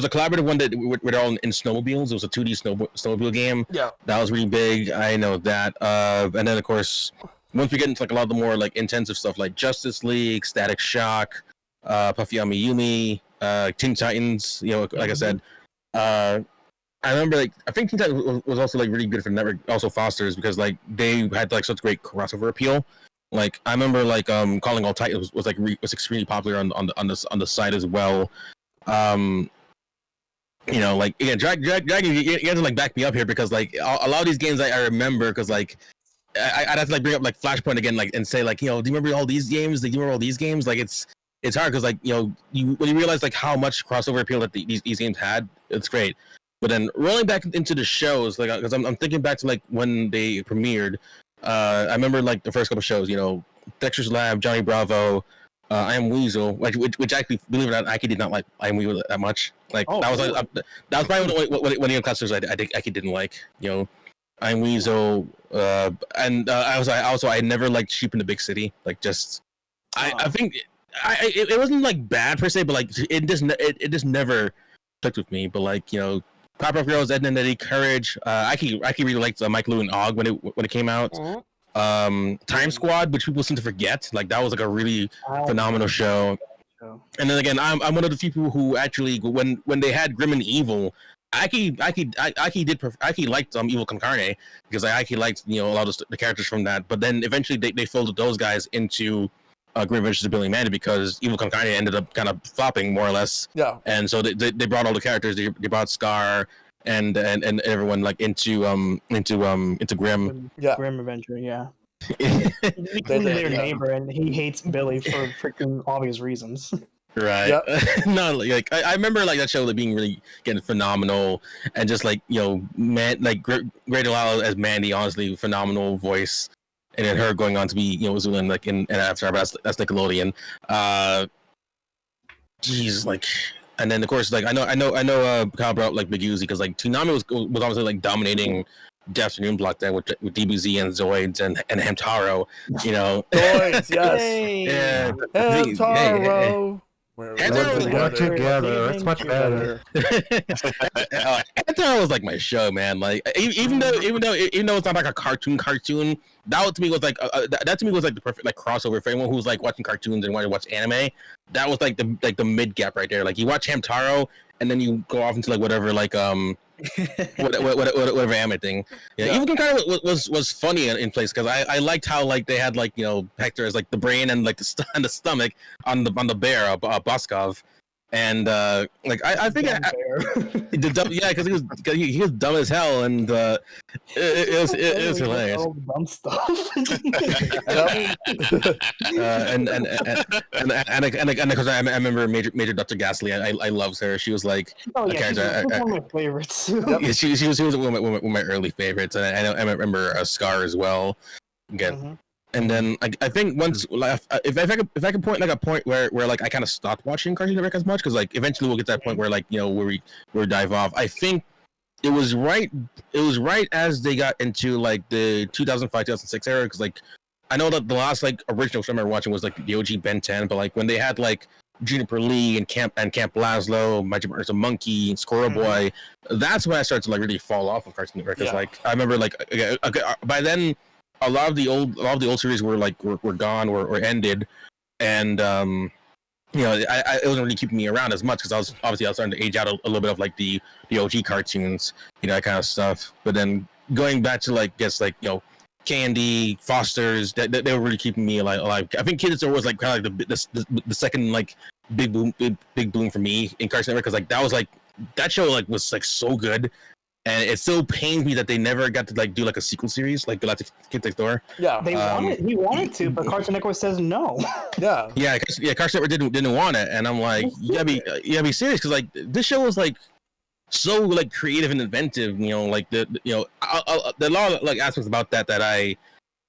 collaborative one that were all in snowmobiles. It was a 2D snowmobile game. Yeah, that was really big. I know that. And then of course, once we get into like a lot of the more like intensive stuff like Justice League, Static Shock, Puffy Yumi, Teen Titans, you know, like I said, I remember like I think Teen Titans was also like really good for network, also Foster's, because like they had like such great crossover appeal. Like I remember like Calling All Titans was like was extremely popular on the site as well. You know, like again, Dragon, you have to like back me up here, because like a lot of these games I remember, because like I'd have to like bring up like Flashpoint again, like, and say like, you know, do you remember all these games? Do you remember all these games? Like it's hard, because like, you know, when you realize like how much crossover appeal that these games had, it's great. But then rolling back into the shows, like, because I'm thinking back to like when they premiered. I remember like the first couple shows, you know, Dexter's Lab, Johnny Bravo, I Am Weasel, which actually, believe it or not, I actually did not like I Am Weasel that much. Like that was like that was probably one of the classics I actually didn't like. You know, I Am Weasel, and I never liked Sheep in the Big City. Like just I think it wasn't like bad per se, but like it just never clicked with me. But like, you know, Powerpuff Girls, Ed and Eddie, Courage. I actually really liked Mike, Lou, and Og when it came out. Time Squad, which people seem to forget. Like that was like a really phenomenal show. And then again, I'm one of the few people who actually, when they had Grim and Evil, I actually liked Evil Con Carne, because I actually liked, you know, a lot of the characters from that. But then eventually they folded those guys into Grim Adventures of Billy and Mandy, because Evil Con Carne ended up kind of flopping more or less. Yeah. And so they brought all the characters. They brought Scar and everyone like into Grim. Yeah. Grim Adventure, yeah. Including their neighbor, and he hates Billy for freaking obvious reasons. Right. Yep. No, like I remember like that show like being really getting phenomenal, and just like, you know, man, like Great Delilah as Mandy, honestly, phenomenal voice, and then her going on to be, you know, Zulin like in Avatar, but that's Nickelodeon. Geez, like, and then of course like I know Kyle brought up like Big Uzi, because like Toonami was obviously like dominating the afternoon block there with DBZ and Zoids and Hamtaro, you know. Zoids, yes. Yeah. Hamtaro. We're together. It's much better. Hamtaro was like my show, man. Like even though it's not like a cartoon, that to me was like the perfect like crossover for anyone who's like watching cartoons and want to watch anime. That was like the mid gap right there. Like you watch Hamtaro and then you go off into like whatever like whatever anime thing. Yeah. Even kind of was funny in place, because I liked how like they had like, you know, Hector as like the brain and like the stomach on the bear, Boskov, and like I think because he was dumb as hell, and it was hilarious. Dumb stuff. And because I remember Major Dr. Ghastly, I loved her. She was like one of my favorites. Yeah, she was one of my early favorites, and I remember Scar as well. Again. Mm-hmm. And then I think once, like, if I could point like a point where like I kind of stopped watching Cartoon Network as much, because like eventually we'll get to that point where like, you know, where we dive off. I think it was right as they got into like the 2005-2006 era, because like I know that the last like original show I remember watching was like the OG Ben 10, but like when they had like Juniper Lee and Camp Lazlo, Magic Murders a Monkey, Squirrel Boy, that's when I started to like really fall off of Cartoon Network, because like I remember like by then a lot of the old series were gone or ended, and you know, it wasn't really keeping me around as much, because I was starting to age out a little bit of like the OG cartoons, you know, that kind of stuff. But then going back to like, guess like, you know, Candy, Foster's, that they were really keeping me alive. I think Kids was like kind of like the second like big boom for me in Cartoon Network, because like that was like that show like was like so good. And it still pains me that they never got to like do like a sequel series like Galactic Kid Next Door. Yeah, he wanted to, but Cartoon Network says no. Yeah, Cartoon Network didn't want it, and I'm like, you gotta be serious, because like this show was like so like creative and inventive. You know, like the you know there are a lot of like aspects about that I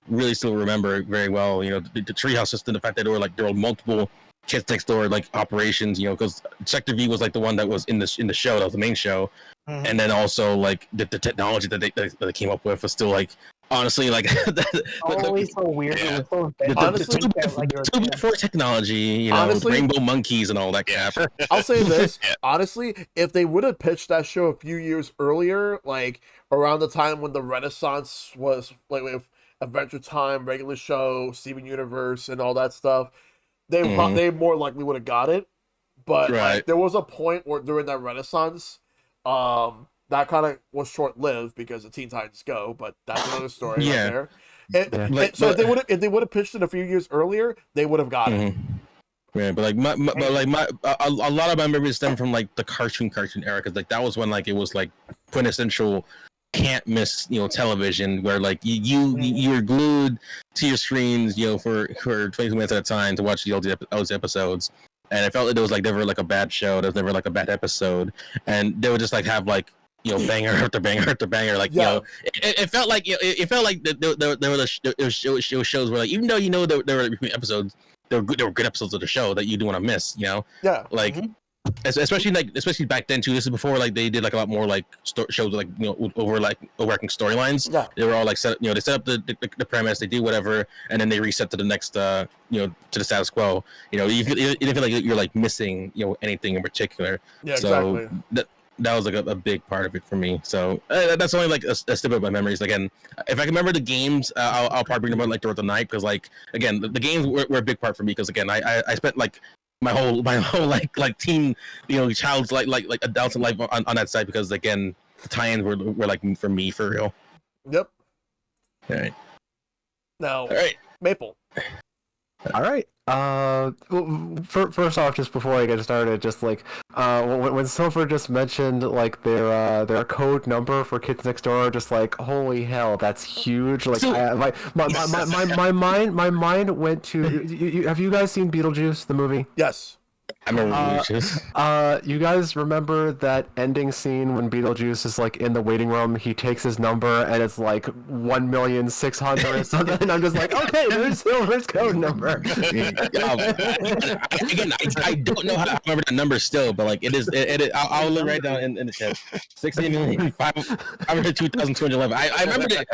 really still remember very well. You know, the treehouse system, the fact that there were multiple Kids Next Door like operations. You know, because Sector V was like the one that was in the show, that was the main show. Mm-hmm. And then also like the technology that they came up with was still like, honestly, like always so weird. Yeah. It was so honestly, the technology, you know, honestly, rainbow monkeys and all that crap. I'll say this, honestly, if they would have pitched that show a few years earlier, like around the time when the Renaissance was like, Adventure Time, regular show, Steven Universe, and all that stuff, they more likely would have got it. But like, there was a point where during that renaissance, that kind of was short lived because the Teen Titans Go. But that's another story right there. So if they would have pitched it a few years earlier, they would have got it. Yeah, but like a lot of my memories stem from like the cartoon era, because like that was when like it was like quintessential can't miss television, where like you're glued to your screens for 22 minutes at a time to watch all those episodes. And I felt like there was like never like a bad show, there was never like a bad episode, and they would just like have like banger after banger after banger, like it felt like it felt like there were shows where like, even though there were episodes, there were good episodes of the show that you do want to miss, especially back then too. This is before like they did like a lot more like shows with, like overarching storylines. They were all like they set up the premise, they do whatever, and then they reset to the next to the status quo. You didn't feel like you're like missing anything in particular. So that was like a big part of it for me. So that's only like a snippet of my memories. Again, if I can remember the games, I'll probably bring them up like throughout the night, because like again the games were a big part for me, because again I spent like my whole like teen child's like adults life on that side, because again the tie-ins were like for me for real. Yep. All right. Now, all right, Maple. All right. Well, first off, just before I get started, just like when Silver just mentioned like their code number for Kids Next Door, just like, holy hell, that's huge. Like my mind went to. Have you guys seen Beetlejuice, the movie? Yes. I remember Beetlejuice. You guys remember that ending scene when Beetlejuice is like in the waiting room? He takes his number and it's like 1,600,000 or something. And I'm just like, okay, there's Silver's code number. Again, I don't know how to remember that number still, but like it is. I'll look right down in the chat. 16,502,211. I remembered it.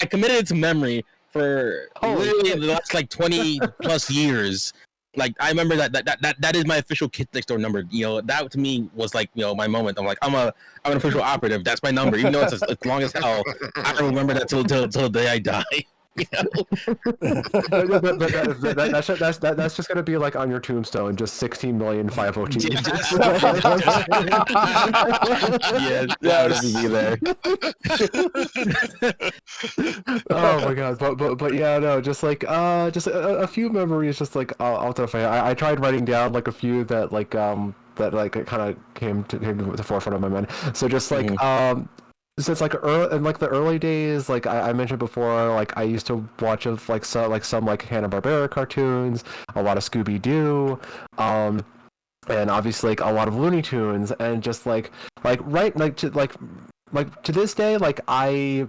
I committed it to memory for literally the last like 20 plus years. Like I remember that is my official Kids Next Door number. That to me was like my moment. I'm like, I'm an official operative. That's my number, even though it's long as hell. I don't remember that till the day I die. That's just gonna be like on your tombstone, just 16,502. Yeah, that be there. Oh my god, but yeah, no, just like just a few memories, just like I'll I tried writing down like a few that like that like it kind of came to the forefront of my mind. So just like since like in like the early days, like I mentioned before, like I used to watch some Hanna-Barbera cartoons, a lot of Scooby-Doo, and obviously like a lot of Looney Tunes, and just like to this day, like I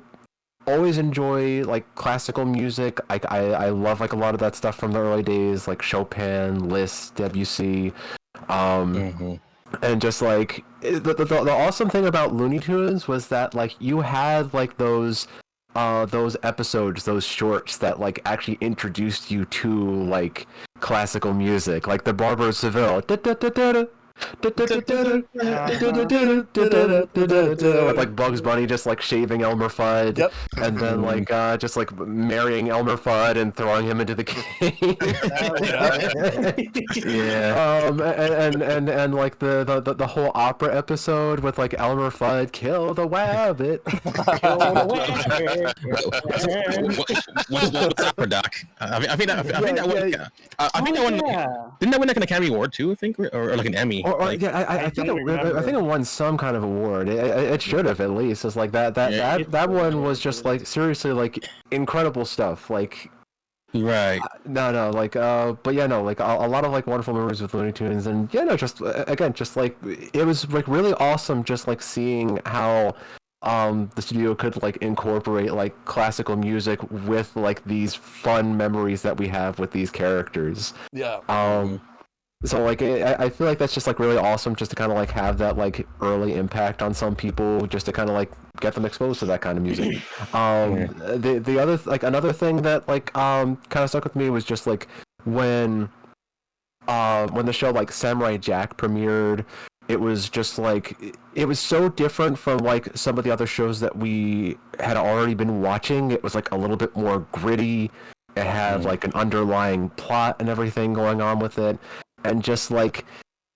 always enjoy like classical music. I love like a lot of that stuff from the early days, like Chopin, Liszt, Debussy. And just like the awesome thing about Looney Tunes was that like you had like those episodes, those shorts that like actually introduced you to like classical music, like the Barber of Seville. With like Bugs Bunny just like shaving Elmer Fudd, and then like just like marrying Elmer Fudd and throwing him into the cave. And like the whole opera episode with like Elmer Fudd, kill the wabbit. What's opera doc? I think that one didn't that win like an Academy Award too? I think, or like an Emmy. I think it won some kind of award. It should have, at least. It's like that one was just like seriously like incredible stuff. Like right. But yeah, no, like a lot of like wonderful memories with Looney Tunes, and yeah, no, just again, just like it was like really awesome, just like seeing how the studio could like incorporate like classical music with like these fun memories that we have with these characters. So like I feel like that's just like really awesome, just to kind of like have that like early impact on some people, just to kind of like get them exposed to that kind of music. The other like another thing that like kind of stuck with me was just like when the show like Samurai Jack premiered, it was just like it was so different from like some of the other shows that we had already been watching. It was like a little bit more gritty. It had like an underlying plot and everything going on with it, and just like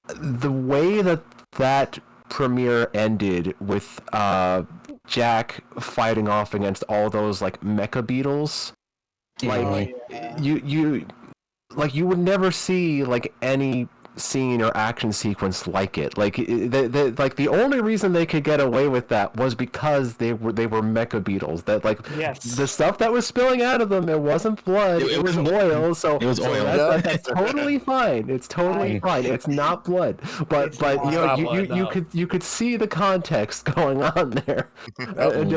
the way that premiere ended with Jack fighting off against all those like mecha beetles, like you would never see like any scene or action sequence like it. Like the only reason they could get away with that was because they were mecha beetles. That like the stuff that was spilling out of them, it wasn't blood, it was oil. So it was oil. That's totally fine. It's totally fine. It's not blood, but you know you could see the context going on there.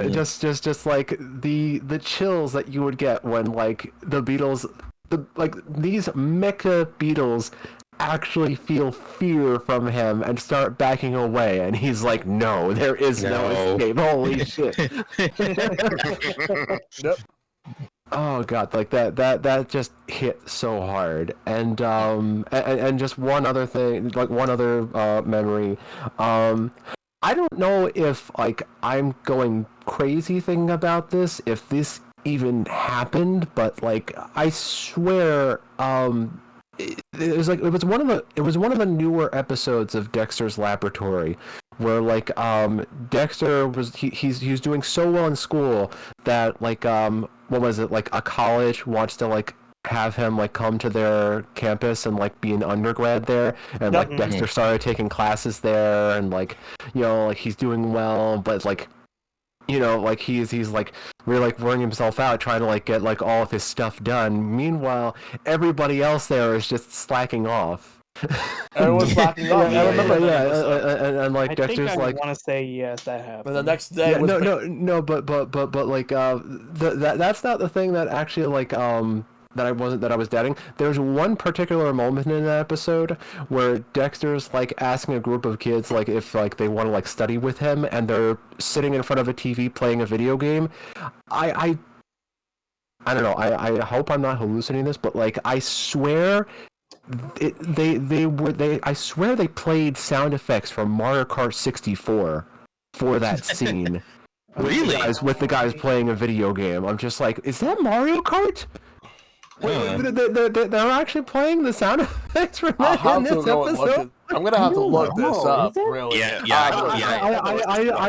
Just like the chills that you would get when like the beetles, these mecha beetles actually feel fear from him and start backing away, and he's like, no, there is no escape. Holy shit. Yep. Oh god, like that just hit so hard. And just one other thing, like one other memory, I don't know if like I'm going crazy thinking about this, if this even happened, but like I swear it was one of the newer episodes of Dexter's Laboratory, where like Dexter was he's doing so well in school that like what was it, like a college wants to like have him like come to their campus and like be an undergrad there, and like Dexter started taking classes there, and like, you know, like he's doing well, but like, you know, like he's like really like wearing himself out trying to like get like all of his stuff done. Meanwhile, everybody else there is just slacking off. Everyone's slacking off. I remember, and like Dexter's I like, want to say yes, that happened. And the next day, was but like that's not the thing that actually like that I was doubting. There's one particular moment in that episode where Dexter's like asking a group of kids like if like they want to like study with him, and they're sitting in front of a TV playing a video game. I don't know. I hope I'm not hallucinating this, but like I swear I swear they played sound effects from Mario Kart 64 for that scene. Really? With the guys playing a video game. I'm just like, is that Mario Kart? They're actually playing the sound effects from that in this episode. I'm gonna have to look this up. Really? I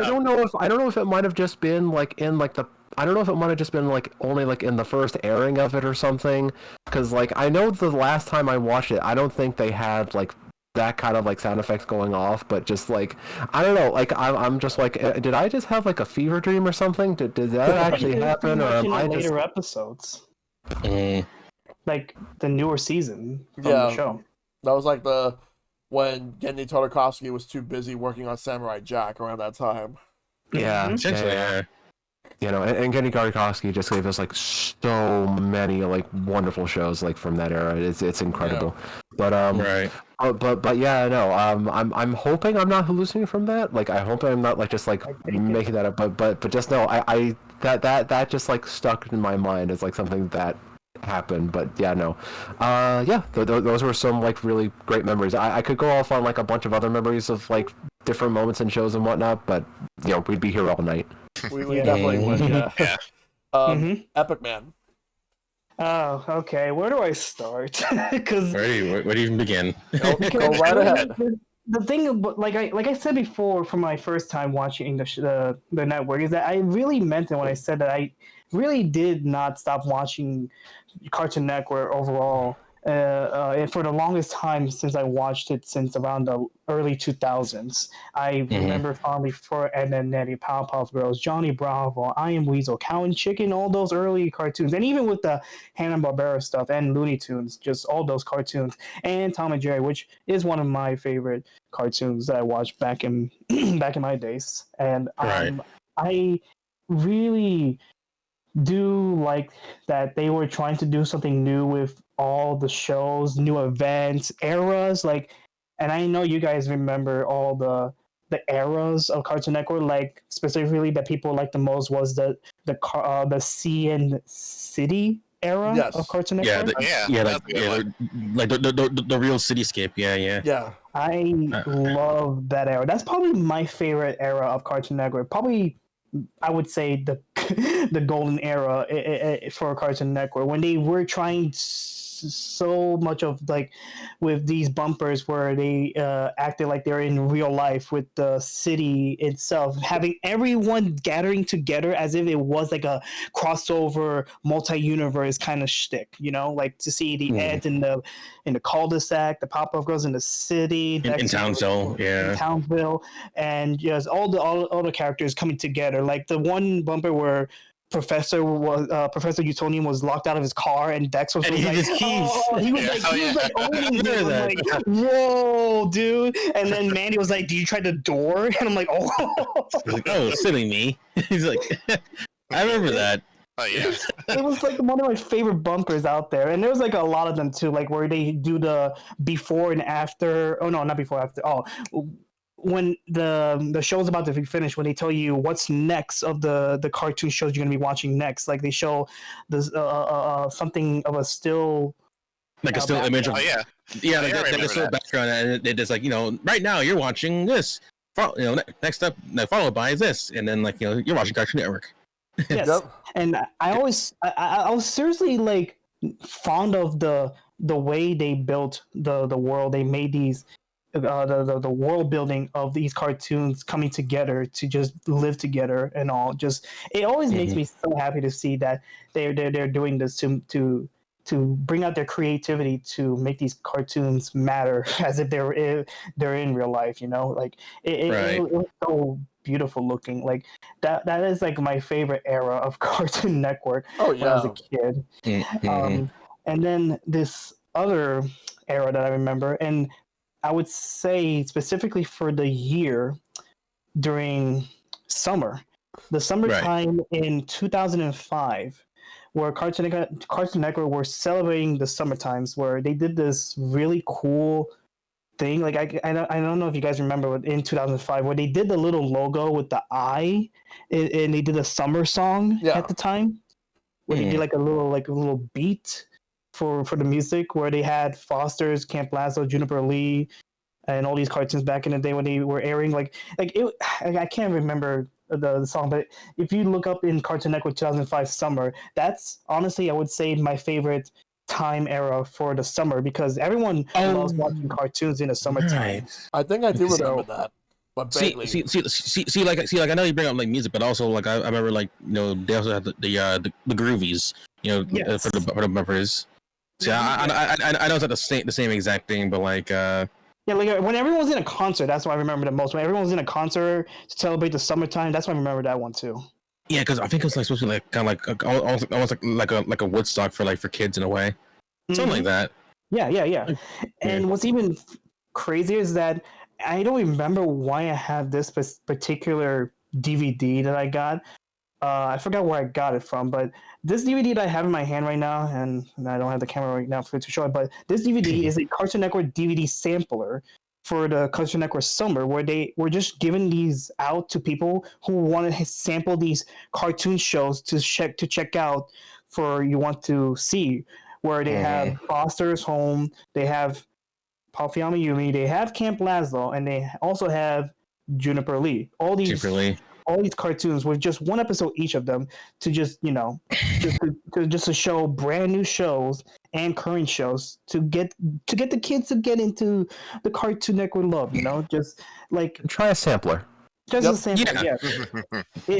don't know if it might have just been like in like the. I don't know if it might have just been like only like in the first airing of it or something. Because like I know the last time I watched it, I don't think they had like that kind of like sound effects going off, but just like I don't know, like I'm just like, did I just have like a fever dream or something? Did that actually happen, or am I just later episodes? Like the newer season from the show. That was like when Gendy Tartakovsky was too busy working on Samurai Jack around that time. Yeah, essentially. You know, and Gendy Tartakovsky just gave us like so many like wonderful shows like from that era. It's incredible. Yeah. But yeah, no. I'm hoping I'm not hallucinating from that. Like I hope I'm not like just like making that up. But just know I that just like stuck in my mind as like something that happened. But yeah, no. Those were some like really great memories. I could go off on like a bunch of other memories of like different moments and shows and whatnot, but you know, we'd be here all night. We definitely would. Yeah. EpicMan. Oh, okay. Where do I start? Because where do you even begin? Go right ahead. The thing, like I said before, from my first time watching the network, is that I really meant it when I said that I really did not stop watching Cartoon Network overall. For the longest time since I watched it, since around the early 2000s. I remember fondly for Ed and Nettie, Powerpuff Girls, Johnny Bravo, I Am Weasel, Cow and Chicken, all those early cartoons, and even with the Hanna-Barbera stuff and Looney Tunes, just all those cartoons, and Tom and Jerry, which is one of my favorite cartoons that I watched back in my days. And I really do like that they were trying to do something new with all the shows, new events, eras, like, and I know you guys remember all the eras of Cartoon Network, like specifically that people liked the most was the Sea and City era of Cartoon Network. Like the real cityscape. Yeah. I love that era. That's probably my favorite era of Cartoon Network. Probably, I would say the the golden era for Cartoon Network when they were trying so much of like with these bumpers where they acted like they're in real life with the city itself, having everyone gathering together as if it was like a crossover multi-universe kind of shtick, you know, like to see the ads in the cul-de-sac, the pop-up girls in the city, in Townsville, in Townsville, and just all the characters coming together. Like the one bumper where Professor Utonium was locked out of his car, and Dex was, and like, his keys. oh, he was like owning it. I'm like, whoa, dude. And then Mandy was like, do you try the door? And I'm like, oh. He's like, oh, silly me. He's like, I remember that. Oh yeah. It was like one of my favorite bumpers out there, and there was like a lot of them too, like where they do the before and after. Oh no, not before after. Oh, when the show's about to be finished, when they tell you what's next of the cartoon shows you're gonna be watching next, like they show this something of a still like a still image of Oh yeah. yeah, like I that remember still that. background, and it's like, you know, right now you're watching this. Next up, followed by is this, and then like, you know, you're watching Cartoon Network. Yes, Yep. and I was seriously like fond of the way they built the world. They made these the world building of these cartoons coming together to just live together and all. Just it always makes me so happy to see that they're doing this to bring out their creativity to make these cartoons matter as if they're in real life. You know, like it was so beautiful looking. Like that is like my favorite era of Cartoon Network when I was a kid. And then this other era that I remember, and I would say specifically for the year during summer, the summertime in 2005, where Cartoon Network were celebrating the summer times, where they did this really cool thing. Like I don't know if you guys remember in 2005 where they did the little logo with the eye, and they did a summer song at the time, where they did like a little beat for the music, where they had Foster's, Camp Lazlo, Juniper Lee, and all these cartoons back in the day when they were airing. Like it, I can't remember the song, but if you look up in Cartoon Network 2005 summer, that's honestly I would say my favorite time era for the summer, because everyone loves watching cartoons in the summertime. I think I do remember that. But see, like I know you bring up like music, but also like I remember like, you know, they also had the groovies, you know, for the bumpers. See, I know it's not the same exact thing, but like yeah, like when everyone's in a concert, that's what I remember the most. When everyone's in a concert to celebrate the summertime, that's why I remember that one too. Yeah, because I think it was like supposed to be like kind of like almost like a Woodstock for kids in a way, something like that. Yeah. And what's even crazier is that I don't remember why I have this particular DVD that I got. I forgot where I got it from, but this DVD that I have in my hand right now, and I don't have the camera right now to show it, but this DVD is a Cartoon Network DVD sampler for the Cartoon Network summer, where they were just giving these out to people who want to sample these cartoon shows to check out for you want to see, where they have Foster's Home, they have Palfiama Yumi, they have Camp Lazlo, and they also have Juniper Lee. All these cartoons with just one episode each of them to just, you know, just to show brand new shows and current shows to get the kids to get into the Cartoon Network love, you know, just like Try a sampler. just a sampler, yeah.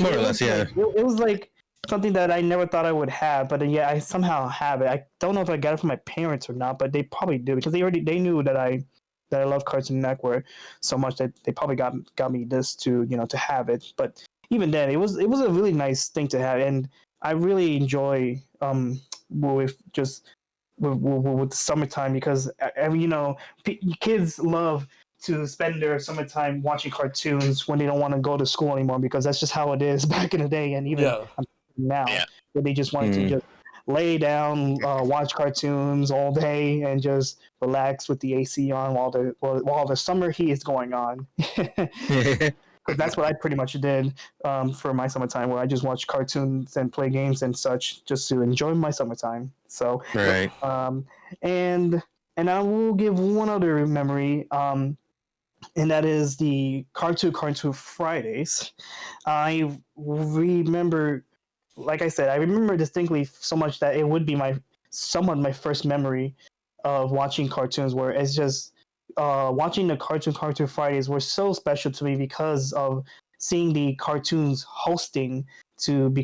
More or less, yeah. It was like something that I never thought I would have, but yeah, I somehow have it. I don't know if I got it from my parents or not, but they probably do, because they knew that I love Cartoon Network so much that they probably got me this to, you know, to have it. But even then, it was a really nice thing to have, and I really enjoy with the summertime, because you know, kids love to spend their summertime watching cartoons when they don't want to go to school anymore, because that's just how it is back in the day, and even now, where they just wanted to just lay down, watch cartoons all day, and just relax with the AC on while the summer heat is going on. That's what I pretty much did for my summertime, where I just watched cartoons and play games and such, just to enjoy my summertime. So, and I will give one other memory. and that is the Cartoon Fridays. I remember, like I said, I remember distinctly so much that it would be somewhat my first memory of watching cartoons, where it's just watching the Cartoon Fridays were so special to me because of seeing the cartoons hosting to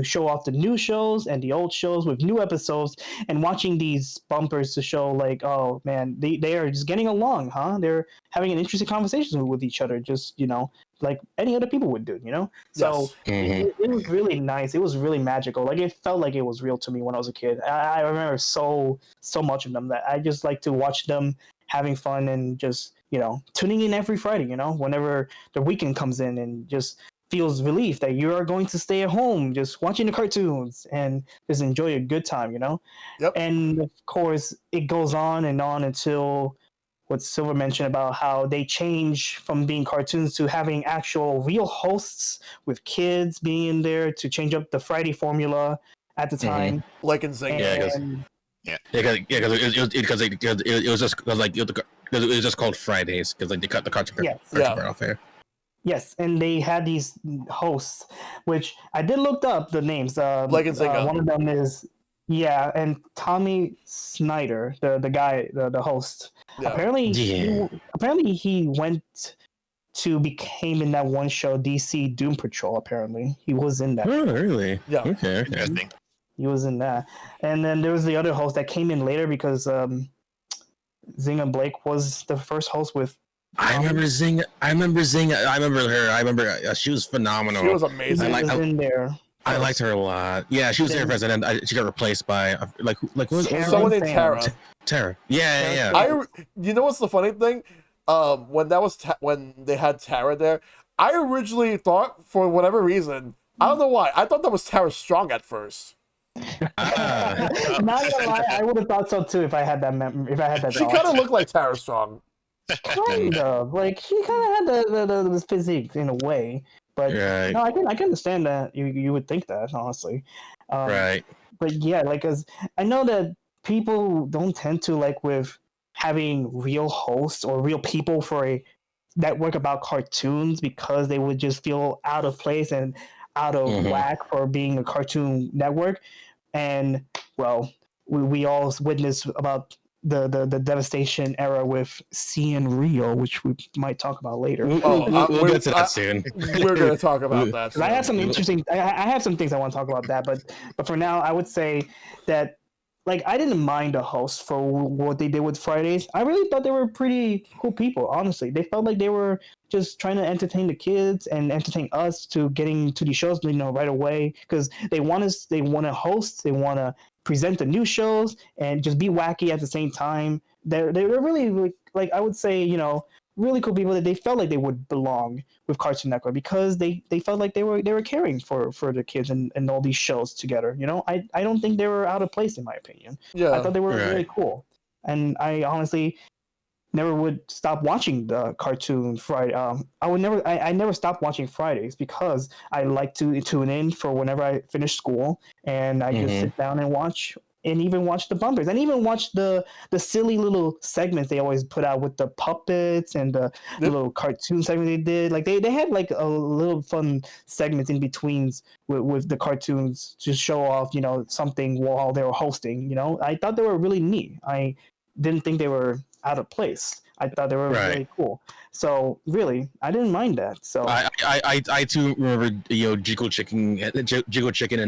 show off the new shows and the old shows with new episodes, and watching these bumpers to show like, oh man, they are just getting along, huh? They're having an interesting conversation with each other, just like any other people would do, So Yes. it was really nice. It was really magical. Like, it felt like it was real to me when I was a kid. I remember so much of them that I just like to watch them having fun and just tuning in every Friday. Whenever the weekend comes in, and just feels relief that you are going to stay at home just watching the cartoons and just enjoy a good time. Yep. And of course, it goes on and on until what Silver mentioned about how they change from being cartoons to having actual real hosts with kids being in there to change up the Friday formula at the time. Like in Zynga. Yeah, because it was just like it was just called Fridays because like they cut the cartoon part off there. Yes, and they had these hosts, which I did look up the names. Like in Zynga. One of them is and Tommy Snyder, the guy, the host. Yeah. Apparently he went to became in that one show, DC Doom Patrol. Apparently he was in that. Oh, really? Yeah. Okay. Interesting. He was in that, and then there was the other host that came in later because Zinga Blake was the first host with. I remember Zinga. I remember her. I remember she was phenomenal. She was amazing. She was in there. I liked her a lot. Yeah, she was there first, and then she got replaced by who was someone named Tara. Tara. Yeah. You know what's the funny thing? When when they had Tara there, I originally thought, for whatever reason, I don't know why, I thought that was Tara Strong at first. Not gonna lie, I would have thought so too if I had that. If I had that. She kind of looked like Tara Strong. Kind of, like she kind of had the physique in a way, but no, I can understand that you would think that, honestly. Right. But yeah, like, cause I know that people don't tend to like with having real hosts or real people for a network about cartoons, because they would just feel out of place and out of whack for being a cartoon network. And well, we all witnessed about the devastation era with C and Rio, which we might talk about later. We'll get to that soon. We're going to talk about that soon. I have some interesting. I have some things I want to talk about that, but for now, I would say that, like, I didn't mind the hosts for what they did with Fridays. I really thought they were pretty cool people. Honestly, they felt like they were just trying to entertain the kids and entertain us to getting to these shows, right away, because they want to host, they want to present the new shows and just be wacky at the same time. They're really, like I would say, really cool people that they felt like they would belong with Cartoon Network, because they felt like they were caring for the kids and all these shows together. I don't think they were out of place, in my opinion. Yeah, I thought they were really cool, and I honestly never would stop watching the Cartoon Friday. I never stopped watching Fridays, because I like to tune in for whenever I finish school, and I just sit down and watch. And even watch the bumpers, and even watch the silly little segments they always put out with the puppets and the little cartoon segment they did. Like they had like a little fun segments in betweens with the cartoons to show off, something while they were hosting. I thought they were really neat. I didn't think they were out of place. I thought they were really cool. So really, I didn't mind that. So I too remember Jiggle Chicken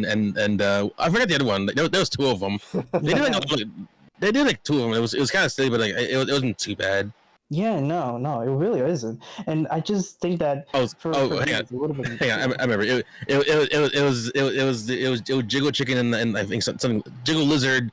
and I forgot the other one. There was two of them. They did like two of them. It was kind of silly, but like it wasn't too bad. Yeah, no, it really isn't. And I just think that hang on, I remember it was Jiggle Chicken and I think something Jiggle Lizard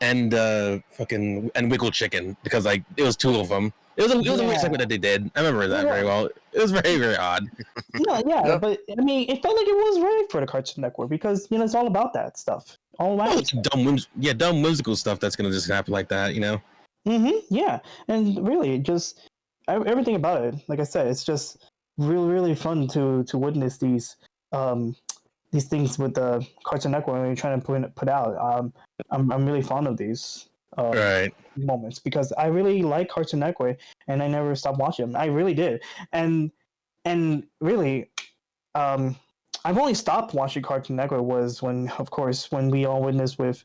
and Wiggle Chicken, because like it was two of them. It was a weird segment that they did. I remember that very well. It was very, very odd. No, but I mean, it felt like it was right for the Cartoon Network, because it's all about that stuff. All about dumb whimsical stuff that's gonna just happen like that, Yeah, and really, just everything about it. Like I said, it's just really, really fun to witness these things with the Cartoon Network when you're trying to put out. I'm really fond of these. Right. moments, because I really like Cartoon Network and I never stopped watching them. I really did. And really, I've only stopped watching Cartoon Network was when, of course, when we all witnessed with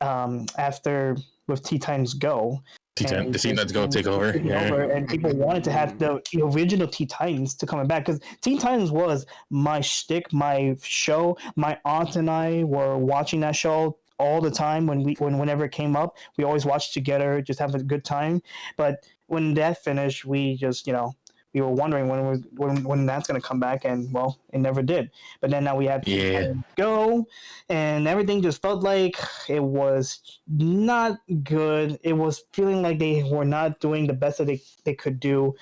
after with Teen Titans Go. The Teen Titans Go take over. Taking Yeah. over, and people wanted to have the original Teen Titans to come back, because Teen Titans was my shtick, my show. My aunt and I were watching that show all the time whenever it came up. We always watched together, just have a good time. But when that finished, we just we were wondering when that's going to come back, and well, it never did. But then now we have Go, and everything just felt like it was not good. It was feeling like they were not doing the best that they could do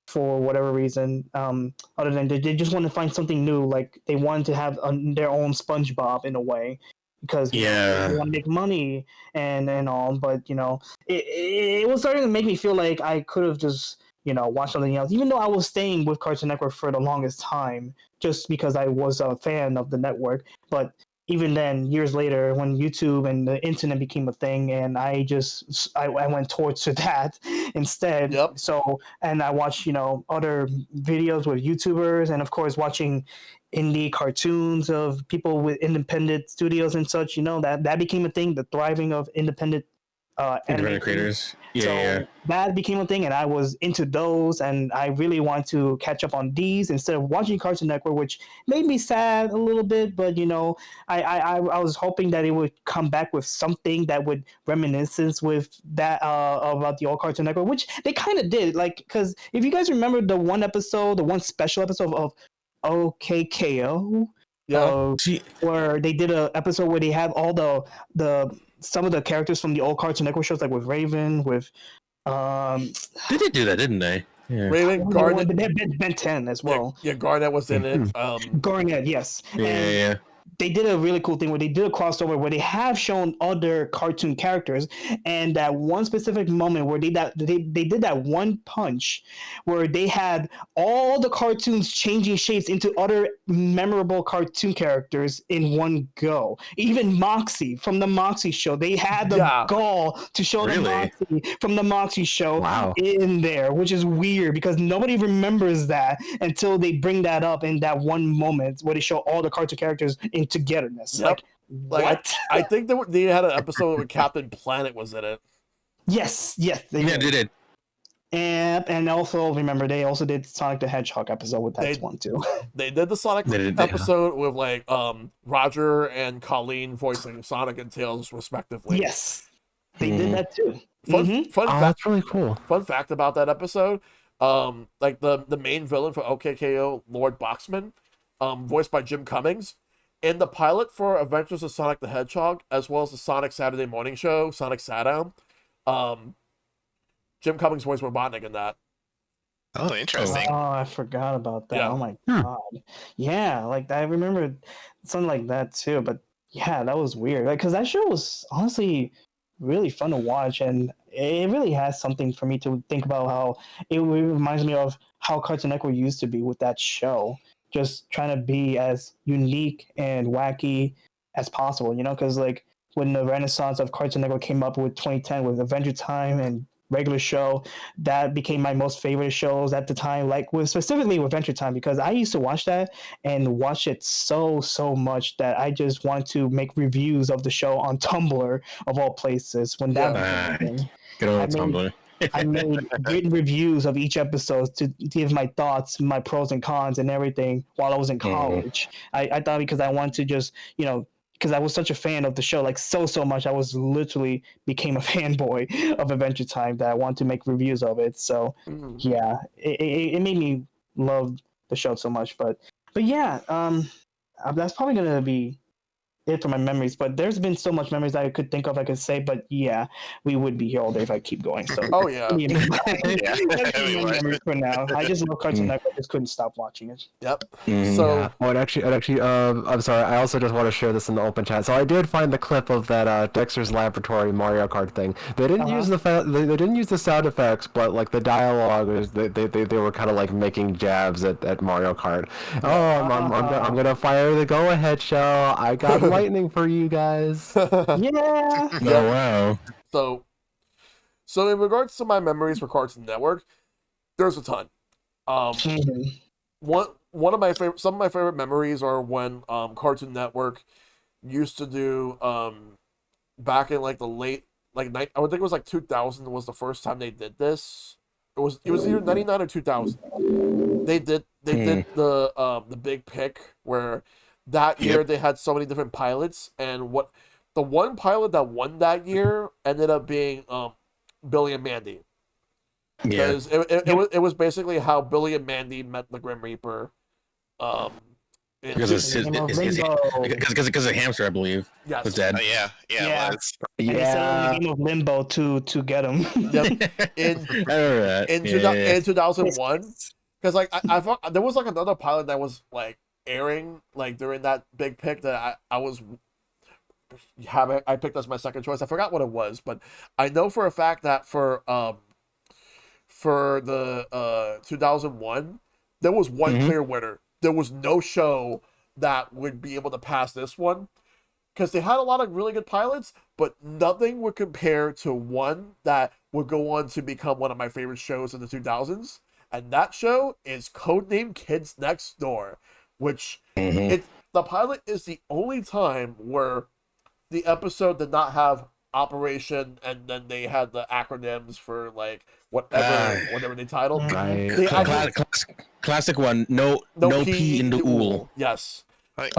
for whatever reason. Other than they just wanted to find something new, like they wanted to have their own SpongeBob in a way, because they want to make money and all. But it was starting to make me feel like I could have just watch something else, even though I was staying with Cartoon Network for the longest time, just because I was a fan of the network. But even then, years later, when YouTube and the internet became a thing, and I went towards that instead. Yep. So, and I watched, other videos with YouTubers, and of course watching indie cartoons of people with independent studios and such, that became a thing, the thriving of independent creators. That became a thing, and I was into those, and I really want to catch up on these instead of watching Cartoon Network, which made me sad a little bit. But I was hoping that it would come back with something that would reminiscence with that about the old Cartoon Network, which they kind of did. Like, because if you guys remember the one special episode of OKKO, where they did an episode where they had all the some of the characters from the old Cartoon Network shows, like with Raven, with They did do that, didn't they? Yeah. Raven, Garnet, they had Ben 10 as well. Yeah, Garnet was in it. Garnet, yes. Yeah. They did a really cool thing where they did a crossover where they have shown other cartoon characters, and that one specific moment where they did that one punch where they had all the cartoons changing shapes into other memorable cartoon characters in one go. Even Moxie from the Moxie show, they had the gall to show the Moxie from the Moxie show in there, which is weird because nobody remembers that until they bring that up in that one moment where they show all the cartoon characters in togetherness. Yep. Like what? I think they had an episode where Captain Planet was in it. Yes, they did. And also remember they also did Sonic the Hedgehog episode with that one too. They did the Sonic episode with like Roger and Colleen voicing Sonic and Tails respectively. Yes, they did that too. Fun fact, that's really cool. Fun fact about that episode, like the main villain for OKKO, Lord Boxman, voiced by Jim Cummings. In the pilot for Adventures of Sonic the Hedgehog, as well as the Sonic Saturday Morning Show, Sonic Saturn, Jim Cummings voiced Robotnik in that. Oh, interesting. Oh, I forgot about that. Yeah. Oh my god. Yeah, like I remember something like that too. But yeah, that was weird. Like, because that show was honestly really fun to watch, and it really has something for me to think about. How it reminds me of how Cartoon Network used to be with that show. Just trying to be as unique and wacky as possible, because like when the renaissance of Cartoon Network came up with 2010 with Adventure Time and regular show, that became my most favorite shows at the time, like specifically with Adventure Time, because I used to watch that and watch it so much that I just want to make reviews of the show on Tumblr of all places. When that good old Tumblr. I made written reviews of each episode to give my thoughts, my pros and cons and everything while I was in college. I thought because I wanted to just, because I was such a fan of the show, like so much, I was literally became a fanboy of Adventure Time that I wanted to make reviews of it. So yeah, it made me love the show so much. But yeah, that's probably going to be it for my memories, but there's been so much memories I could think of, I could say, but yeah, we would be here all day if I keep going. So oh yeah, memories for now. I just love Cartoon Network. I just couldn't stop watching it. Yep. So it actually I'm sorry, I also just want to share this in the open chat. So I did find the clip of that Dexter's Laboratory Mario Kart thing. They didn't use they didn't use the sound effects, but like the dialogue was they were kind of like making jabs at Mario Kart. I'm gonna fire the go ahead shell. I got lightning for you guys. Yeah. Oh wow. So, so in regards to my memories for Cartoon Network, there's a ton. Mhm. One of my favorite, some of my favorite memories are when Cartoon Network used to do back in like the late I would think it was like 2000 was the first time they did this. It was either 99 or 2000. They did the big pick where that year Yep. they had so many different pilots, and what the one pilot that won that year ended up being Billy and Mandy, Yeah. because it Yep. was it was basically how Billy and Mandy met the Grim Reaper. Um, in Because two, his, The his, game of his, his, Limbo. because the hamster, I believe, yes, was dead. Oh yeah, yeah, Yeah. it was. And he set it in Yeah. the game of Limbo to get him. yep. I In remember that. in, Yeah, two, yeah, in 2001, because like I thought there was like another pilot that was like airing like during that big pick that I was having I picked as my second choice. I forgot what it was, but I know for a fact that for the 2001 there was one Mhm. clear winner. There was no show that would be able to pass this one because they had a lot of really good pilots, but nothing would compare to one that would go on to become one of my favorite shows in the 2000s. And that show is Codename Kids Next Door, which Mhm. the pilot is the only time where the episode did not have operation and then they had the acronyms for like whatever they titled. Right. They Cla- actually classic one. No, no no P P in the ool. Yes. Like,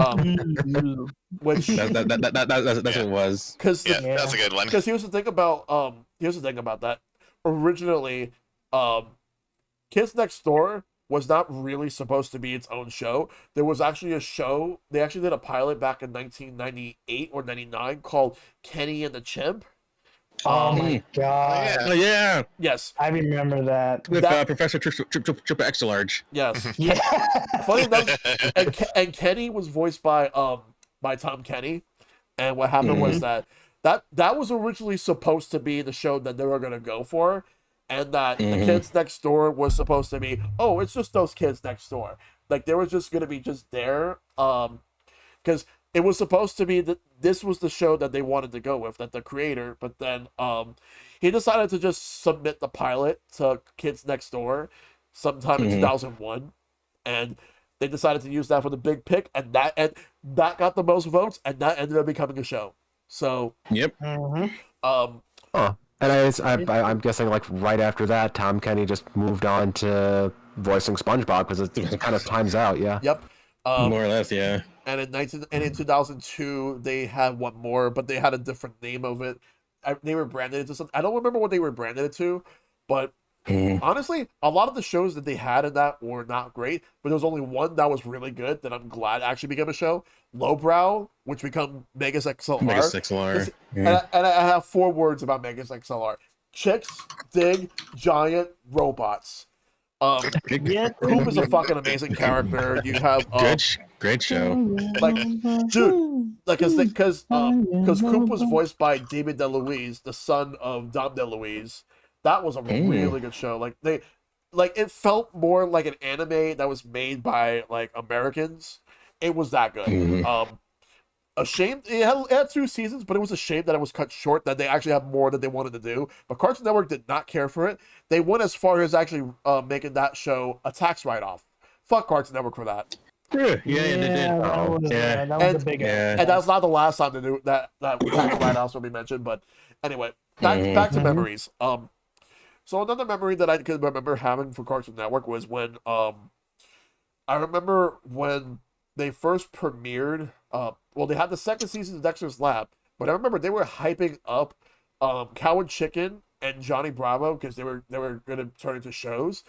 Which That's Yeah. what it was. because yeah, Yeah. that's a good one. because here's the thing about that. Originally, Kids Next Door was not really supposed to be its own show. There was actually a show. They actually did a pilot back in 1998 or 99 called Kenny and the Chimp. Oh Um, my god. Oh yeah, yes, I remember that. with that Professor Triple Extra Large. yes. Yeah. Funny enough, and Kenny was voiced by Tom Kenny. And what happened was Mhm. that was originally supposed to be the show that they were gonna go for, and that the Mhm. kids next door was supposed to be, oh, it's just those kids next door. Like they were just gonna be just there. Because it was supposed to be that this was the show that they wanted to go with, that the creator, but then he decided to just submit the pilot to Kids Next Door sometime in Mhm. 2001, and they decided to use that for the big pick, and that got the most votes, and that ended up becoming a show. So, Yep. Mhm. um, Huh. And I'm guessing like right after that, Tom Kenny just moved on to voicing SpongeBob because it kind of times out. Yeah. yep. More or less, yeah. And in 2002 they had one more, but they had a different name of it. They were branded it to something. I don't remember what they were branded it to, but Mhm. honestly, a lot of the shows that they had in that were not great. But there was only one that was really good that I'm glad actually became a show. Lowbrow, which become Megas XLR. Mega 6LR. This- Yeah. and I have four words about Megas XLR: chicks, dig, giant, robots. Yeah. Coop is a fucking amazing character. You have Great show. like dude, like because Coop was voiced by David DeLuise, the son of Dom DeLuise. That was a really good show. Like it felt more like an anime that was made by like Americans. It was that good. Mhm. A shame it had two seasons, but it was a shame that it was cut short. That they actually had more that they wanted to do. But Cartoon Network did not care for it. They went as far as actually making that show a tax write-off. Fuck Cartoon Network for that. Yeah, they did. That was a big Yeah. And that's not the last time to do that. That tax write-offs will be mentioned. But anyway, back to memories. So another memory that I could remember having for Cartoon Network was when I remember when they first premiered. Well, they had the second season of Dexter's Lab, but I remember they were hyping up Cow and Chicken and Johnny Bravo because they were going to turn into shows.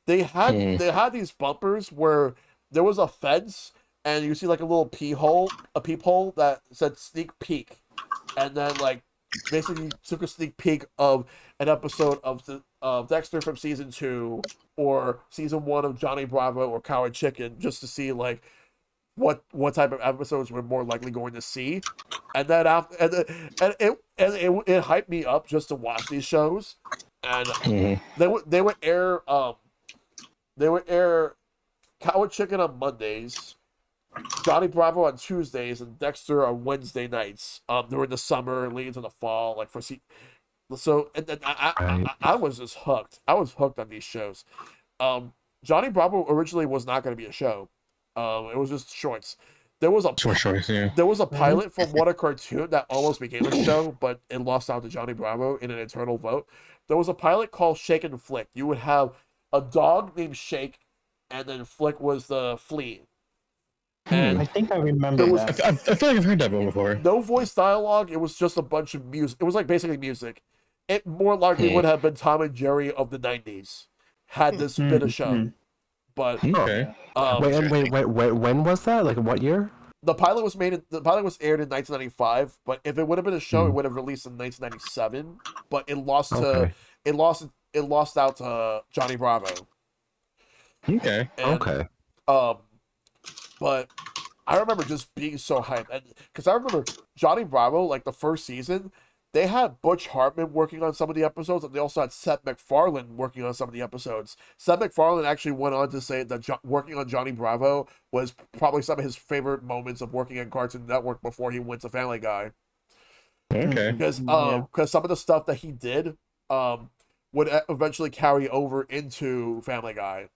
They had these bumpers where there was a fence and you see like a peephole that said sneak peek, and then like basically took a sneak peek of an episode of Dexter from season 2 or season 1 of Johnny Bravo or Cow and Chicken just to see like what type of episodes we're more likely going to see, and then after and it hyped me up just to watch these shows, and Mhm. they would air Cow and Chicken on Mondays, Johnny Bravo on Tuesdays, and Dexter on Wednesday nights. During the summer, leading to the fall, like So and Right. I was just hooked. I was hooked on these shows. Johnny Bravo originally was not going to be a show. It was just shorts. There was a Short shorts, yeah. there was a pilot from What a Cartoon that almost became a show, but it lost out to Johnny Bravo in an internal vote. There was a pilot called Shake and Flick. You would have a dog named Shake, and then Flick was the flea. And I think I remember There was- that. I feel like I've heard that one before. no voice dialogue. It was just a bunch of music. It was like basically music. It more likely would have been Tom and Jerry of the 90s had this been a show. But Okay. Wait, when was that? Like, what year? the pilot was aired in 1995, but if it would have been a show, it would have released in 1997. But it lost Okay. it lost out to Johnny Bravo. Okay. And, Okay. But I remember just being so hyped, and because I remember Johnny Bravo, like the first season, they had Butch Hartman working on some of the episodes, and they also had Seth MacFarlane working on some of the episodes. Seth MacFarlane actually went on to say that working on Johnny Bravo was probably some of his favorite moments of working on Cartoon Network before he went to Family Guy. Okay. Because Yeah. some of the stuff that he did would eventually carry over into Family Guy.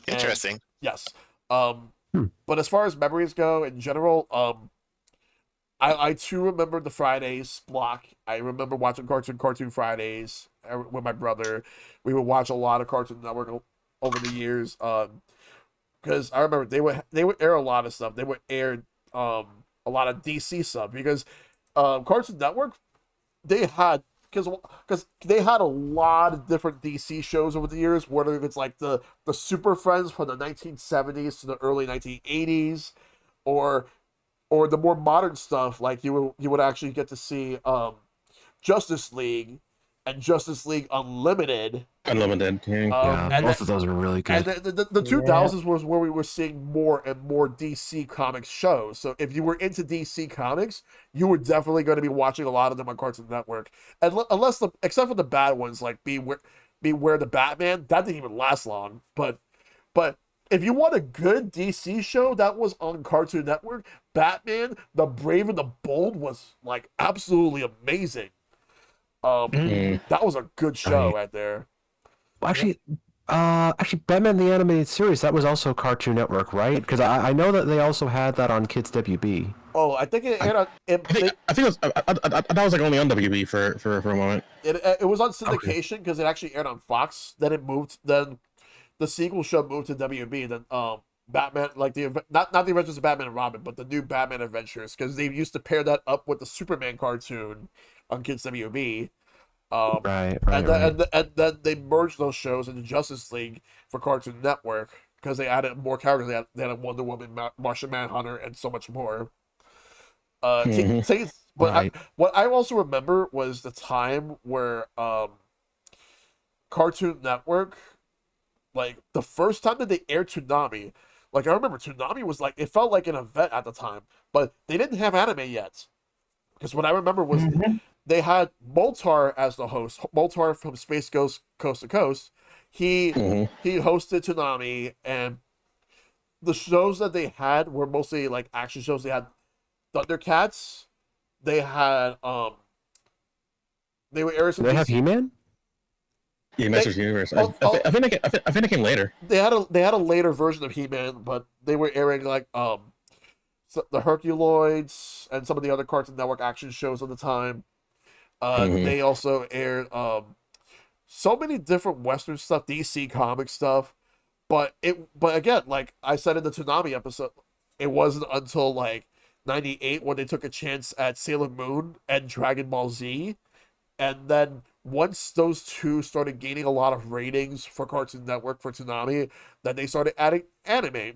Interesting. Yes. But as far as memories go in general, I too remember the Fridays block. I remember watching Cartoon Fridays with my brother. We would watch a lot of Cartoon Network over the years. Because I remember they would air a lot of stuff. They would air a lot of DC stuff because Cartoon Network they had because they had a lot of different DC shows over the years, whether it's like the Super Friends from the 1970s to the early 1980s, or the more modern stuff, like you would actually get to see Justice League and Justice League Unlimited. Unlimited. Yeah. Yeah, and both of those were really And good. the 2000s was where we were seeing more and more DC Comics shows. So if you were into DC Comics, you were definitely going to be watching a lot of them on Cartoon Network. And except for the bad ones like Beware the Batman, that didn't even last long. But if you want a good DC show that was on Cartoon Network, Batman, the Brave and the Bold was like absolutely amazing. That was a good show right there. Well, actually, Batman the Animated Series, that was also Cartoon Network, right? Because I know that they also had that on Kids WB. Oh, I think it aired on. I think it was. I thought it was like only on WB for a moment. It was on syndication because it actually aired on Fox. Then it moved. Then the sequel show moved to WB. Then Batman, like not the Adventures of Batman and Robin, but the new Batman Adventures, because they used to pair that up with the Superman cartoon on Kids WB. Right. And then they merged those shows into Justice League for Cartoon Network because they added more characters. They had Wonder Woman, Martian Manhunter, and so much more. What I also remember was the time where Cartoon Network, like the first time that they aired Toonami, like I remember Toonami was like, it felt like an event at the time, but they didn't have anime yet. Because what I remember was they had Moltar as the host. Moltar from Space Ghost Coast to Coast. He hosted Toonami, and the shows that they had were mostly like action shows. They had Thundercats. They had they were airing some. Did they have He-Man? Yeah, Masters Universe. I think it came later. They had a later version of He-Man, but they were airing like the Herculoids and some of the other Cartoon Network action shows at the time. They also aired so many different Western stuff, DC comic stuff, but again, like I said in the Toonami episode, it wasn't until like '98 when they took a chance at Sailor Moon and Dragon Ball Z, and then once those two started gaining a lot of ratings for Cartoon Network for Toonami, then they started adding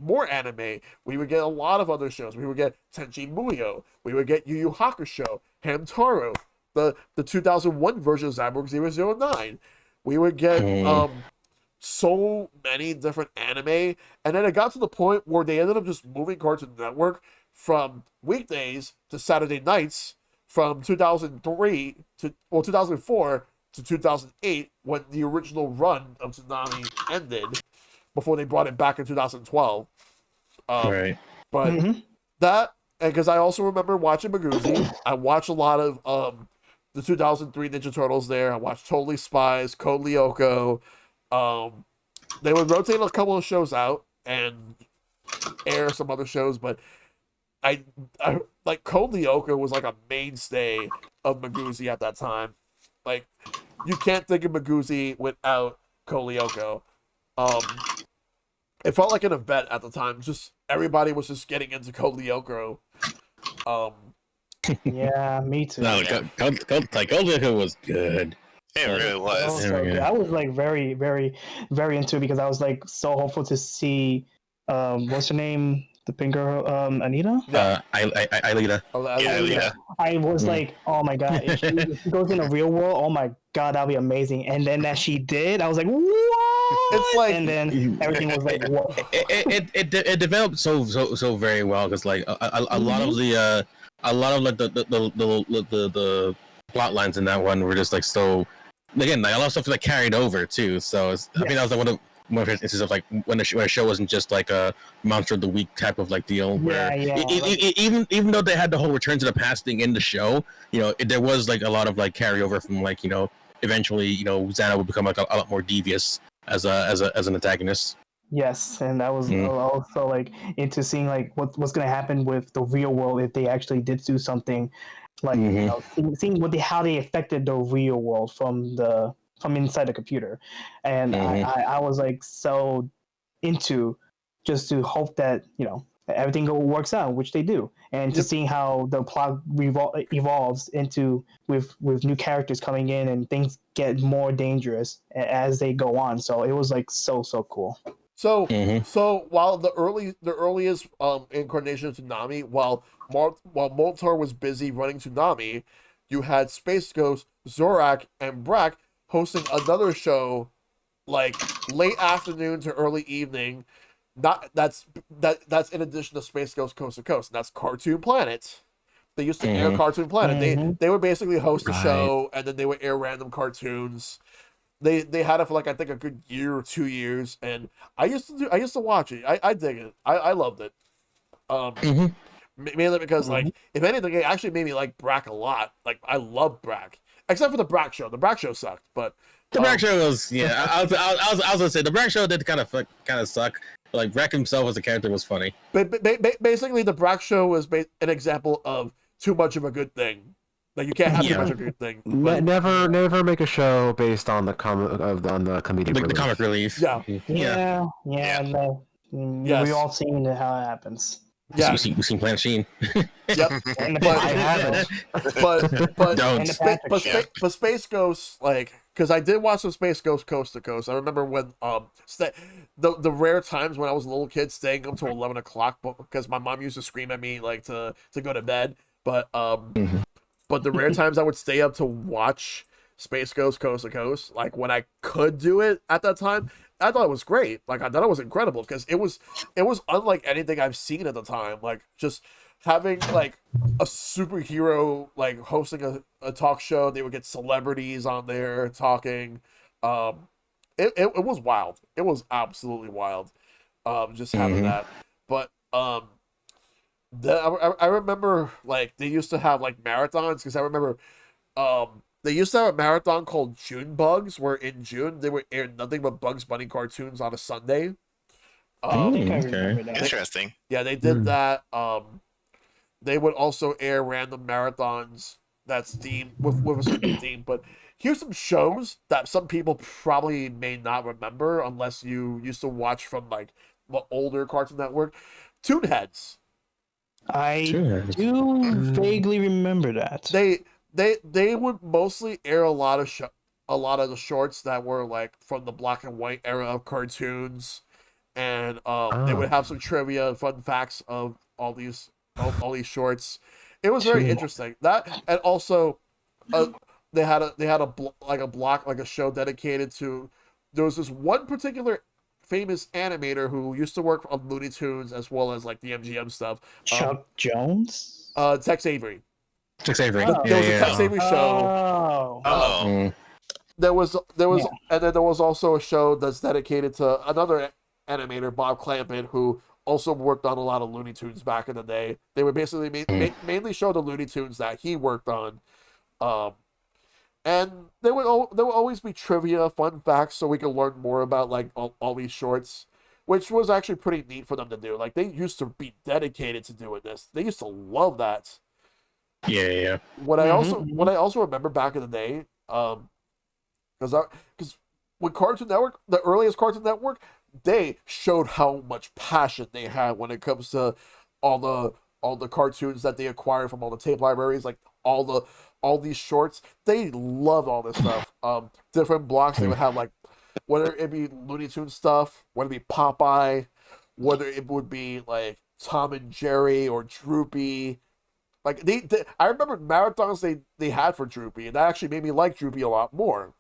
more anime. We would get a lot of other shows. We would get Tenchi Muyo. We would get Yu Yu Hakusho, Hamtaro, the 2001 version of Cyborg 009. We would get so many different anime, and then it got to the point where they ended up just moving Cartoon Network from weekdays to Saturday nights from 2004 to 2008 when the original run of Toonami ended before they brought it back in 2012. Right. But that, and because I also remember watching Maguzi, I watched a lot of the 2003 Ninja Turtles there. I watched Totally Spies, Code Lyoko. They would rotate a couple of shows out and air some other shows, but I like Code Lyoko was like a mainstay of Maguzi at that time. Like, you can't think of Maguzi without Code Lyoko. It felt like an event at the time. Just everybody was just getting into Code Lyoko. Yeah, me too. No, KyleGaymer was good. It really was. So good. I was like very, very, very into it because I was like so hopeful to see what's her name? The pink girl, Anita? Aelita. Yeah. I was like, oh my god, if she goes in the real world, oh my god, that'd be amazing. And then that she did, I was like, what? It's like, and then everything was like, whoa. It developed so very well because like a lot of the like the plot lines in that one were just like so. Again, like a lot of stuff like carried over too. So I think that was like one of the instances of like when a show wasn't just like a monster of the week type of like deal. Where even though they had the whole return to the past thing in the show, you know, there was like a lot of like carryover from like, you know, eventually, you know, Xana would become like a lot more devious as an antagonist. Yes, and that was also like into seeing like what's gonna happen with the real world if they actually did do something, like you know, seeing how they affected the real world from inside the computer, and I was like so into just to hope that, you know, everything works out, which they do, and to seeing how the plot evolves into with new characters coming in and things get more dangerous as they go on. So it was like so cool. So while the earliest incarnation of Toonami, while Moltar was busy running Toonami, you had Space Ghost, Zorak, and Brack hosting another show, like late afternoon to early evening. That's in addition to Space Ghost Coast to Coast, and that's Cartoon Planet. They used to air Cartoon Planet. They would basically host a show, and then they would air random cartoons. They had it for like I think a good year or 2 years, and I used to watch it. I dig it. I loved it. Mainly because like if anything, it actually made me like Brack a lot. Like I love Brack, except for the Brack show. The Brack show sucked, but the Brack show was I was gonna say the Brack show did kind of suck. Like Brack himself as a character was funny. But basically, the Brack show was an example of too much of a good thing. Like you can't have too much of a good thing. But Never make a show based on the comedic the comic relief. Yeah. No. Yes. We all seen how it happens. Yeah, we've seen Planet Sheen. Yep. I haven't. But Space Ghost, like, because I did watch some Space Ghost Coast to Coast. I remember when the rare times when I was a little kid staying up till 11 o'clock because my mom used to scream at me like to go to bed. But the rare times I would stay up to watch Space Ghost Coast to Coast, like when I could do it at that time, I thought it was great. Like I thought it was incredible because it was unlike anything I've seen at the time. Like just having like a superhero like hosting a talk show. They would get celebrities on there talking. It was wild. It was absolutely wild. Just having that. But I remember like they used to have like marathons because I remember they used to have a marathon called June Bugs, where in June they would air nothing but Bugs Bunny cartoons on a Sunday. I think I remember that. Interesting. Yeah, they did that. They would also air random marathons that's themed with a certain theme. But here's some shows that some people probably may not remember unless you used to watch from like the older Cartoon Network. Toonheads. I do vaguely remember that. They would mostly air a lot of the shorts that were like from the black and white era of cartoons, and they would have some trivia and fun facts of all these shorts. It was very interesting. That, and also they had a block, like a show dedicated to. There was this one particular famous animator who used to work on Looney Tunes as well as like the MGM stuff. Chuck Jones? Tex Avery. Tex Avery. There was a Tex Avery show. There was, and then there was also a show that's dedicated to another animator, Bob Clampett, who also worked on a lot of Looney Tunes back in the day. They would basically mainly show the Looney Tunes that he worked on. And there would always be trivia, fun facts, so we could learn more about like all these shorts, which was actually pretty neat for them to do. Like they used to be dedicated to doing this. They used to love that. Yeah. What I also remember back in the day, because when Cartoon Network, the earliest Cartoon Network, they showed how much passion they had when it comes to all the cartoons that they acquired from all the tape libraries, like all these shorts. They loved all this stuff. Different blocks they would have, like whether it be Looney Tunes stuff, whether it be Popeye, whether it would be like Tom and Jerry or Droopy. Like I remember marathons they had for Droopy, and that actually made me like Droopy a lot more.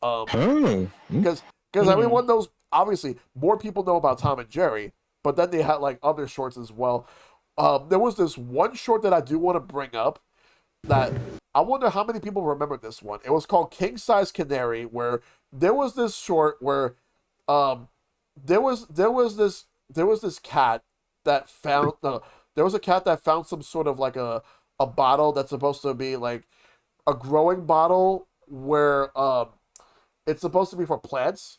Because everyone knows, obviously more people know about Tom and Jerry, but then they had like other shorts as well. There was this one short that I do want to bring up that I wonder how many people remember this one. It was called King Size Canary, where there was this short where there was this cat that found there was a cat that found some sort of like a bottle that's supposed to be like a growing bottle where it's supposed to be for plants.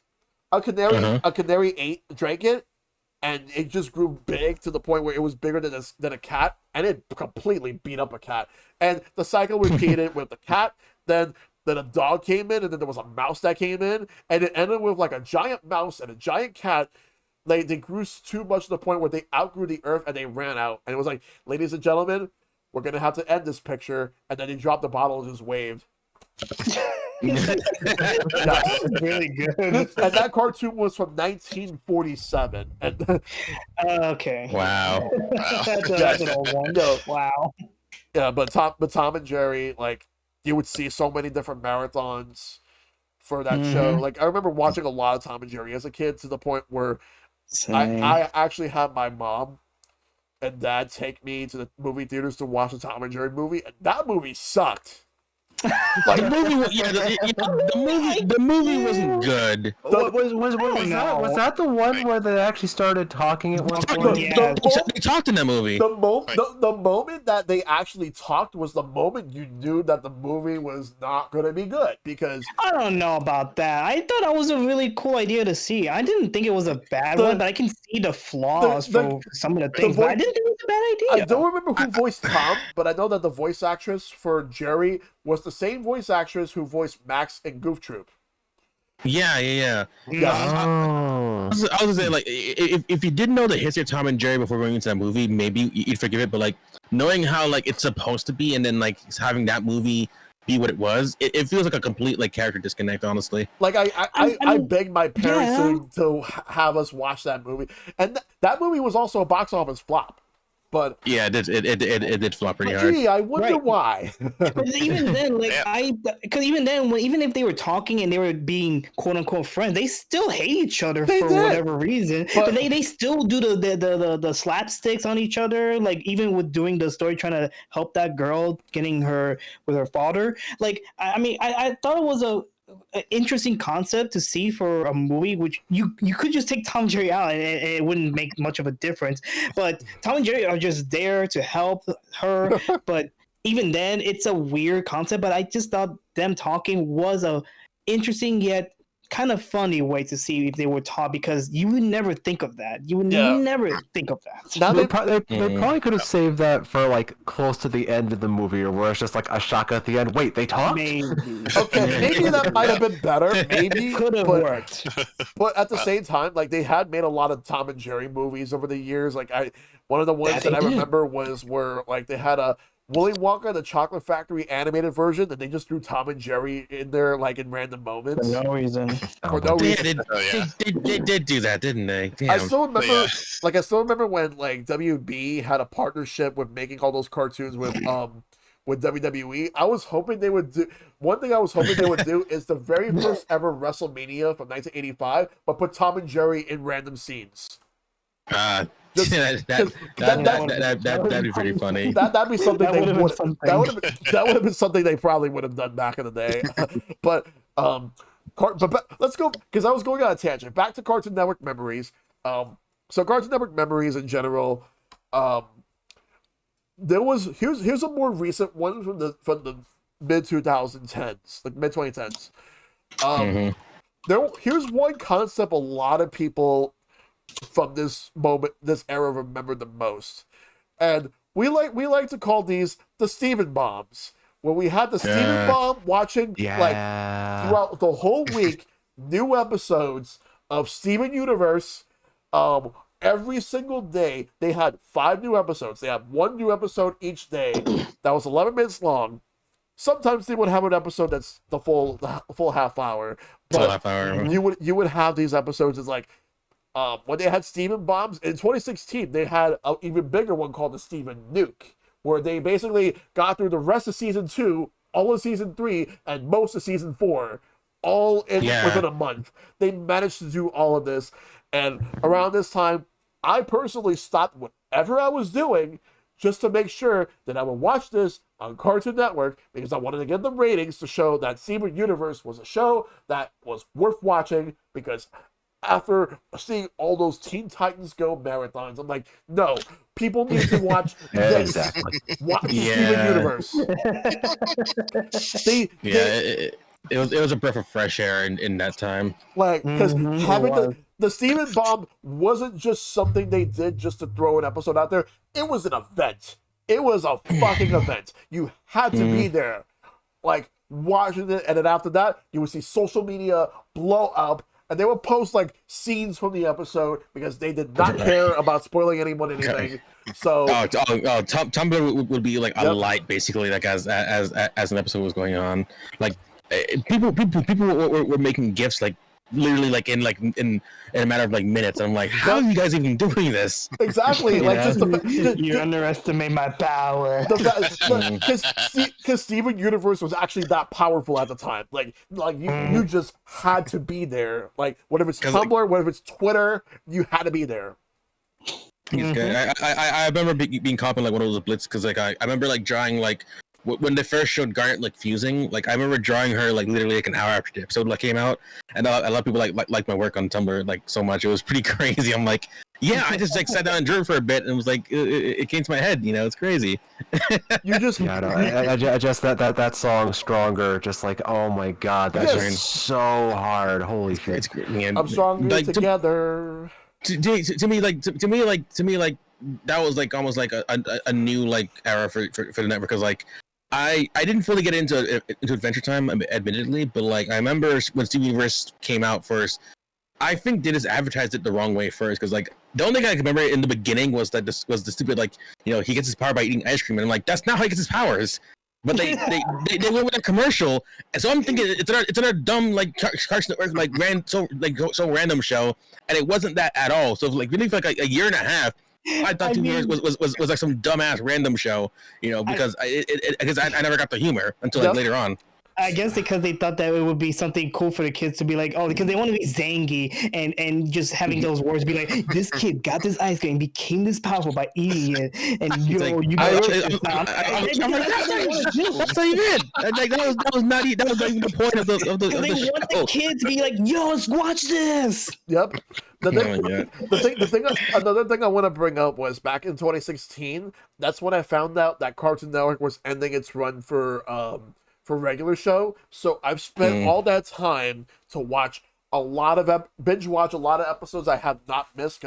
A canary drank it, and it just grew big to the point where it was bigger than a cat, and it completely beat up a cat. And the cycle repeated with the cat, then a dog came in, and then there was a mouse that came in, and it ended with like a giant mouse and a giant cat. They grew too much to the point where they outgrew the earth and they ran out. And it was like, ladies and gentlemen, we're gonna have to end this picture. And then he dropped the bottle and just waved. That's really good. And that cartoon was from 1947. And Okay. Wow. That's an old one. No. Wow. Yeah, but Tom and Jerry, like you would see so many different marathons for that show. Like I remember watching a lot of Tom and Jerry as a kid to the point where I actually had my mom and dad take me to the movie theaters to watch the Tom and Jerry movie, and that movie sucked. Like the movie wasn't good. Was that the one where they actually started talking at one point? They talked in that movie. The moment that they actually talked was the moment you knew that the movie was not going to be good, because I don't know about that. I thought that was a really cool idea to see. I didn't think it was a bad one, but I can see the flaws for some of the things. But I didn't think it was a bad idea. I don't remember who voiced Tom, but I know that the voice actress for Jerry was the same voice actress who voiced Max in Goof Troop. Yeah. Oh. I was gonna say, like, if you didn't know the history of Tom and Jerry before going into that movie, maybe you'd forgive it. But like knowing how like it's supposed to be, and then like having that movie be what it was, it feels like a complete like character disconnect, honestly. Like I begged my parents to have us watch that movie, and that movie was also a box office flop. But yeah, it did flop pretty hard. Gee, I wonder why. Because even then, like even if they were talking and they were being quote unquote friends, they still hate each other for whatever reason. But they still do the slapsticks on each other. Like even with doing the story, trying to help that girl getting her with her father. Like I mean, I thought it was an interesting concept to see for a movie, which you could just take Tom and Jerry out and it wouldn't make much of a difference, but Tom and Jerry are just there to help her. But even then it's a weird concept, but I just thought them talking was a interesting yet kind of funny way to see if they were taught, because you would never think of that. You would never think of that. Now they probably could have saved that for like close to the end of the movie, or where it's just like a shock at the end. Wait, they talked? Maybe. Okay, maybe that might have been better. Maybe Could have worked. But at the same time, like they had made a lot of Tom and Jerry movies over the years. Like one of the ones that I remember was where like they had a Willy Wonka and the Chocolate Factory animated version, and they just threw Tom and Jerry in there like in random moments. For no reason. For no reason. They did do that, didn't they? Damn. I still remember when like WB had a partnership with making all those cartoons with WWE. I was hoping they would do one thing. I was hoping they would do is the very first ever WrestleMania from 1985, but put Tom and Jerry in random scenes. That'd be pretty funny. That'd be something that would have been something they probably would have done back in the day. But let's go, because I was going on a tangent. Back to Cartoon Network memories. So Cartoon Network memories in general. Here's a more recent one from the mid 2010s, like mid 2010s. Mhm. Here's one concept a lot of people from this moment, this era, remember the most, and we like to call these the Steven bombs. When we had the Steven bomb watching like throughout the whole week, new episodes of Steven Universe. Every single day they had 5 new episodes. They had 1 new episode each day that was 11 minutes long. Sometimes they would have an episode that's the full half hour. But you would have these episodes as like when they had Steven bombs in 2016, they had an even bigger one called the Steven Nuke, where they basically got through the rest of season 2, all of season 3, and most of season 4, all within a month. They managed to do all of this, and around this time, I personally stopped whatever I was doing just to make sure that I would watch this on Cartoon Network, because I wanted to get the ratings to show that Steven Universe was a show that was worth watching. Because after seeing all those Teen Titans Go marathons, I'm like, no, people need to watch this. Exactly. Watch Steven Universe. It was a breath of fresh air in that time. Like, because having the Steven bomb wasn't just something they did just to throw an episode out there. It was an event. It was a fucking event. You had to be there, like, watching it. And then after that, you would see social media blow up, and they would post like scenes from the episode because they did not care about spoiling anyone anything. So Tumblr would be like a light, basically, like as an episode was going on. Like people were making gifs like literally like in a matter of like minutes. And I'm like, how are you guys even doing this? Exactly. Like you underestimate my power. Because Steven Universe was actually that powerful at the time. Like you just had to be there. Like whether it's Tumblr, whether it's Twitter, you had to be there. I remember being caught in like one of those blitz because like I remember like drawing like when they first showed Garnet like fusing, like I remember drawing her like literally like an hour after the episode like came out, and a lot of people like my work on Tumblr like so much. It was pretty crazy. I'm like, yeah, I just like sat down and drew for a bit, and it was like it came to my head. You know, it's crazy. You just I just that song Stronger, just like, oh my god, that's just so hard. Holy shit! It's great, man. I'm stronger like, together. To me, that was like almost like a new like era for the network, because like I didn't fully get into Adventure Time, admittedly, but like I remember when Steven Universe came out first, I think they just advertised it the wrong way first, because like the only thing I can remember in the beginning was that this was the stupid like, you know, he gets his power by eating ice cream, and I'm like, that's not how he gets his powers. But they went with a commercial, and so I'm thinking it's another dumb like Cartoon Network like so random show, and it wasn't that at all. So like really for like a year and a half, I thought was like some dumbass random show, you know, because I never got the humor until like later on. I guess because they thought that it would be something cool for the kids to be like, oh, because they want to be zangy and just having those words be like, this kid got this ice cream, became this powerful by eating it, and that's how you did. Like that was not even the point of the show. They want the kids to be like, yo, let's watch this. Yep. Another thing I want to bring up was back in 2016. That's when I found out that Cartoon Network was ending its run for regular show. So I've spent all that time to watch binge watch a lot of episodes I have not missed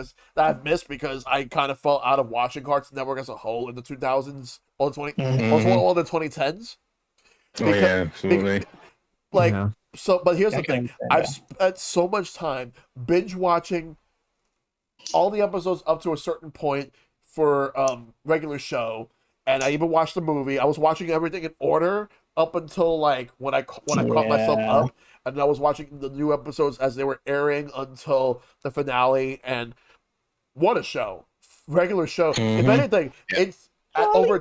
because I kind of fell out of watching Cartoon Network as a whole in the 2000s or the 2010s. Absolutely. So, but here's the thing: I've spent so much time binge watching all the episodes up to a certain point for regular show, and I even watched the movie. I was watching everything in order up until like when I caught myself up, and I was watching the new episodes as they were airing until the finale. And what a show! Regular show. If anything, it's over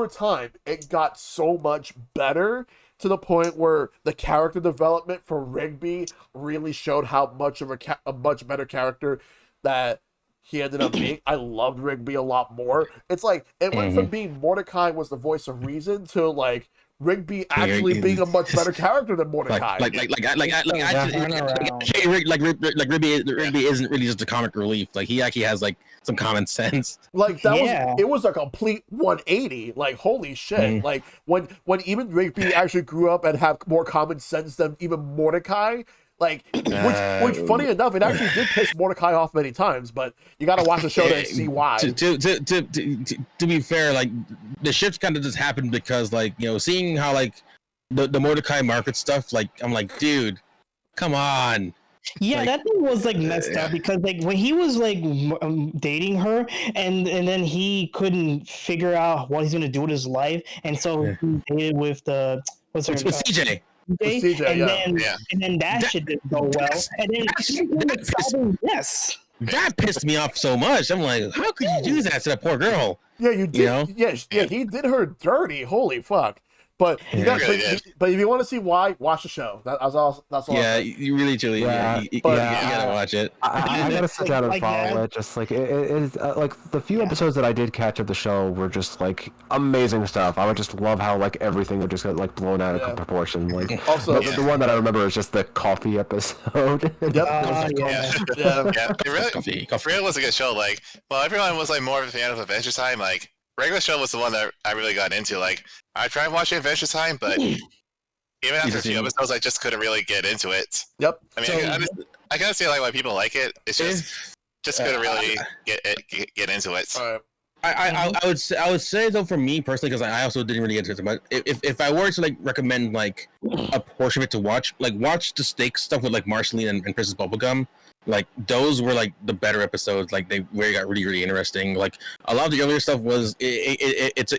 time it got so much better, to the point where the character development for Rigby really showed how much of a much better character that he ended up being. I loved Rigby a lot more. It's like it went from being Mordecai was the voice of reason to like Rigby actually being a much better character than Mordecai. Rigby isn't really just a comic relief. Like he actually has like some common sense. Like it was a complete 180. Like holy shit. Like when even Rigby actually grew up and have more common sense than even Mordecai. Like which funny enough, it actually did piss Mordecai off many times, but you gotta watch the show to see why. To be fair, like the shift kind of just happened because like, you know, seeing how like the Mordecai Margaret stuff, like I'm like, dude, come on. Yeah, like, that thing was like messed up because like when he was like dating her and then he couldn't figure out what he's gonna do with his life, and so he dated with the with CJ. And then that shit didn't go well. And then that pissed me off so much. I'm like, how could you do that to that poor girl? Yeah, you did. You know? Yeah, he did her dirty. Holy fuck. But but if you want to see why, watch the show. That's all. Yeah, you really truly. You gotta watch it. I gotta sit down and follow it. Just like it is like the few episodes that I did catch of the show were just like amazing stuff. I would just love how like everything would just get like blown out of proportion. Like also the one that I remember is just the coffee episode. Yeah. It really was a good show. Like, well, everyone was like more of a fan of Adventure Time. Like, regular show was the one that I really got into. Like, I tried watching Adventure Time, but even after a few episodes, I just couldn't really get into it. Yep. I mean, I kind of see like why people like it. It's just couldn't really get into it. All right. I would say though, for me personally, because I also didn't really get into it, but if I were to like recommend like a portion of it to watch, like watch the steak stuff with like Marceline and Princess Bubblegum. Like those were like the better episodes. Like they got really interesting. Like a lot of the earlier stuff was it's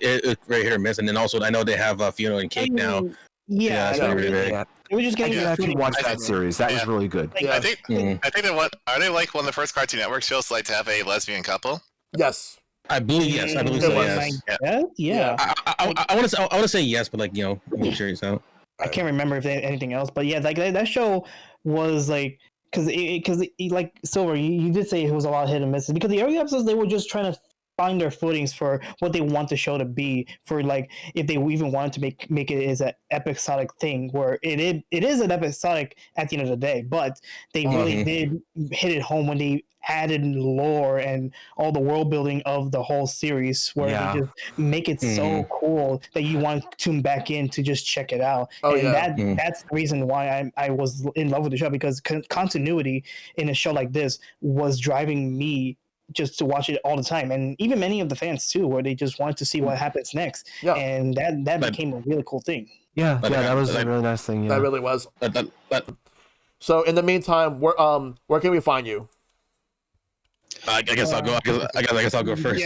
very hit or miss. And then also I know they have Fiona and Cake now. Yeah, we just getting to watch that series. That was really good. I think that are they like one of the first Cartoon Network shows like to have a lesbian couple? Yes. I believe so. Yes. I want to say yes, but like, you know, I'm sure it's out. I can't remember if they had anything else, but yeah, like that show was like. Because like Silver, you did say it was a lot of hit and misses because the early episodes they were just trying to find their footings for what they want the show to be, for like if they even wanted to make it as an episodic thing where it is an episodic at the end of the day, but they really did hit it home when they added lore and all the world building of the whole series where they just make it so cool that you want to tune back in to just check it out. That's the reason why I was in love with the show, because continuity in a show like this was driving me just to watch it all the time, and even many of the fans too, where they just wanted to see what happens next. And that became a really cool thing. That was a really nice thing. That really was. So in the meantime, where can we find you? I guess I'll go. I guess I'll go first.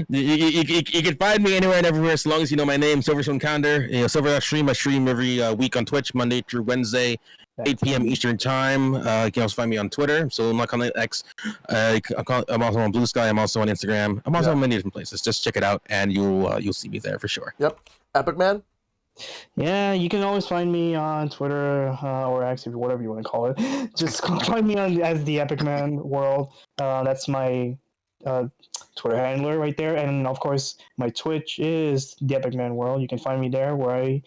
You can find me anywhere and everywhere as long as you know my name, Sylverstone Khandr. Silver.stream. I stream every week on Twitch, Monday through Wednesday, 8 p.m. Eastern time. You can also find me on Twitter. So I'm on X. I'm also on Blue Sky. I'm also on Instagram. I'm also on many different places. Just check it out, and you'll see me there for sure. Yep. EpicMan. Yeah, you can always find me on Twitter or actually whatever you want to call it. Just find me on as TheEpicMan World. That's my Twitter handler right there, and of course my Twitch is TheEpicMan World. You can find me there, where I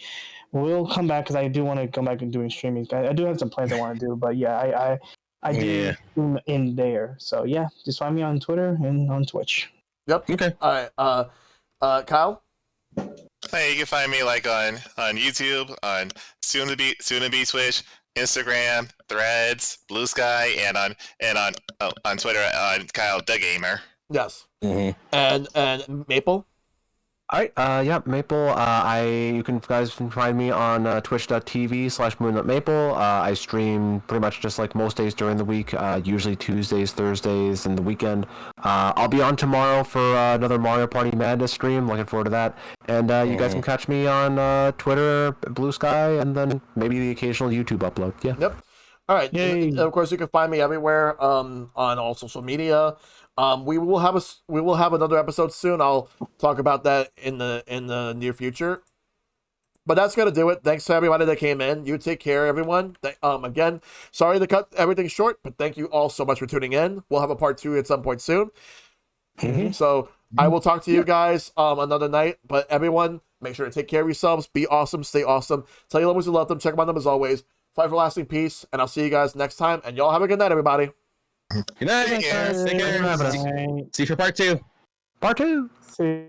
will come back because I do want to come back and doing streaming. I do have some plans I want to do, but yeah, I do in there. So yeah, just find me on Twitter and on Twitch. Yep. Okay. All right. Kyle. Hey, you can find me like on YouTube, on soon to be Twitch, Instagram, Threads, Blue Sky, and on Twitter on KyleGaymer. Yes. And Maple. All right, Maple. You guys can find me on twitch.tv/MoonlitMaple. I stream pretty much just like most days during the week, usually Tuesdays, Thursdays, and the weekend. I'll be on tomorrow for another Mario Party Madness stream. Looking forward to that. And you guys can catch me on Twitter, Blue Sky, and then maybe the occasional YouTube upload. Yeah. Yep. All right. And of course, you can find me everywhere on all social media. We will have another episode soon. I'll talk about that in the near future. But that's gonna do it. Thanks to everybody that came in. You take care, everyone. Again, sorry to cut everything short, but thank you all so much for tuning in. We'll have a part 2 at some point soon. So I will talk to you guys another night. But everyone, Make sure to take care of yourselves. Be awesome. Stay awesome. Tell your loved ones you love them. Check them out, as always. Fight for lasting peace. And I'll see you guys next time. And y'all have a good night, everybody. Good night. Take care. See you for part 2. Part 2. See.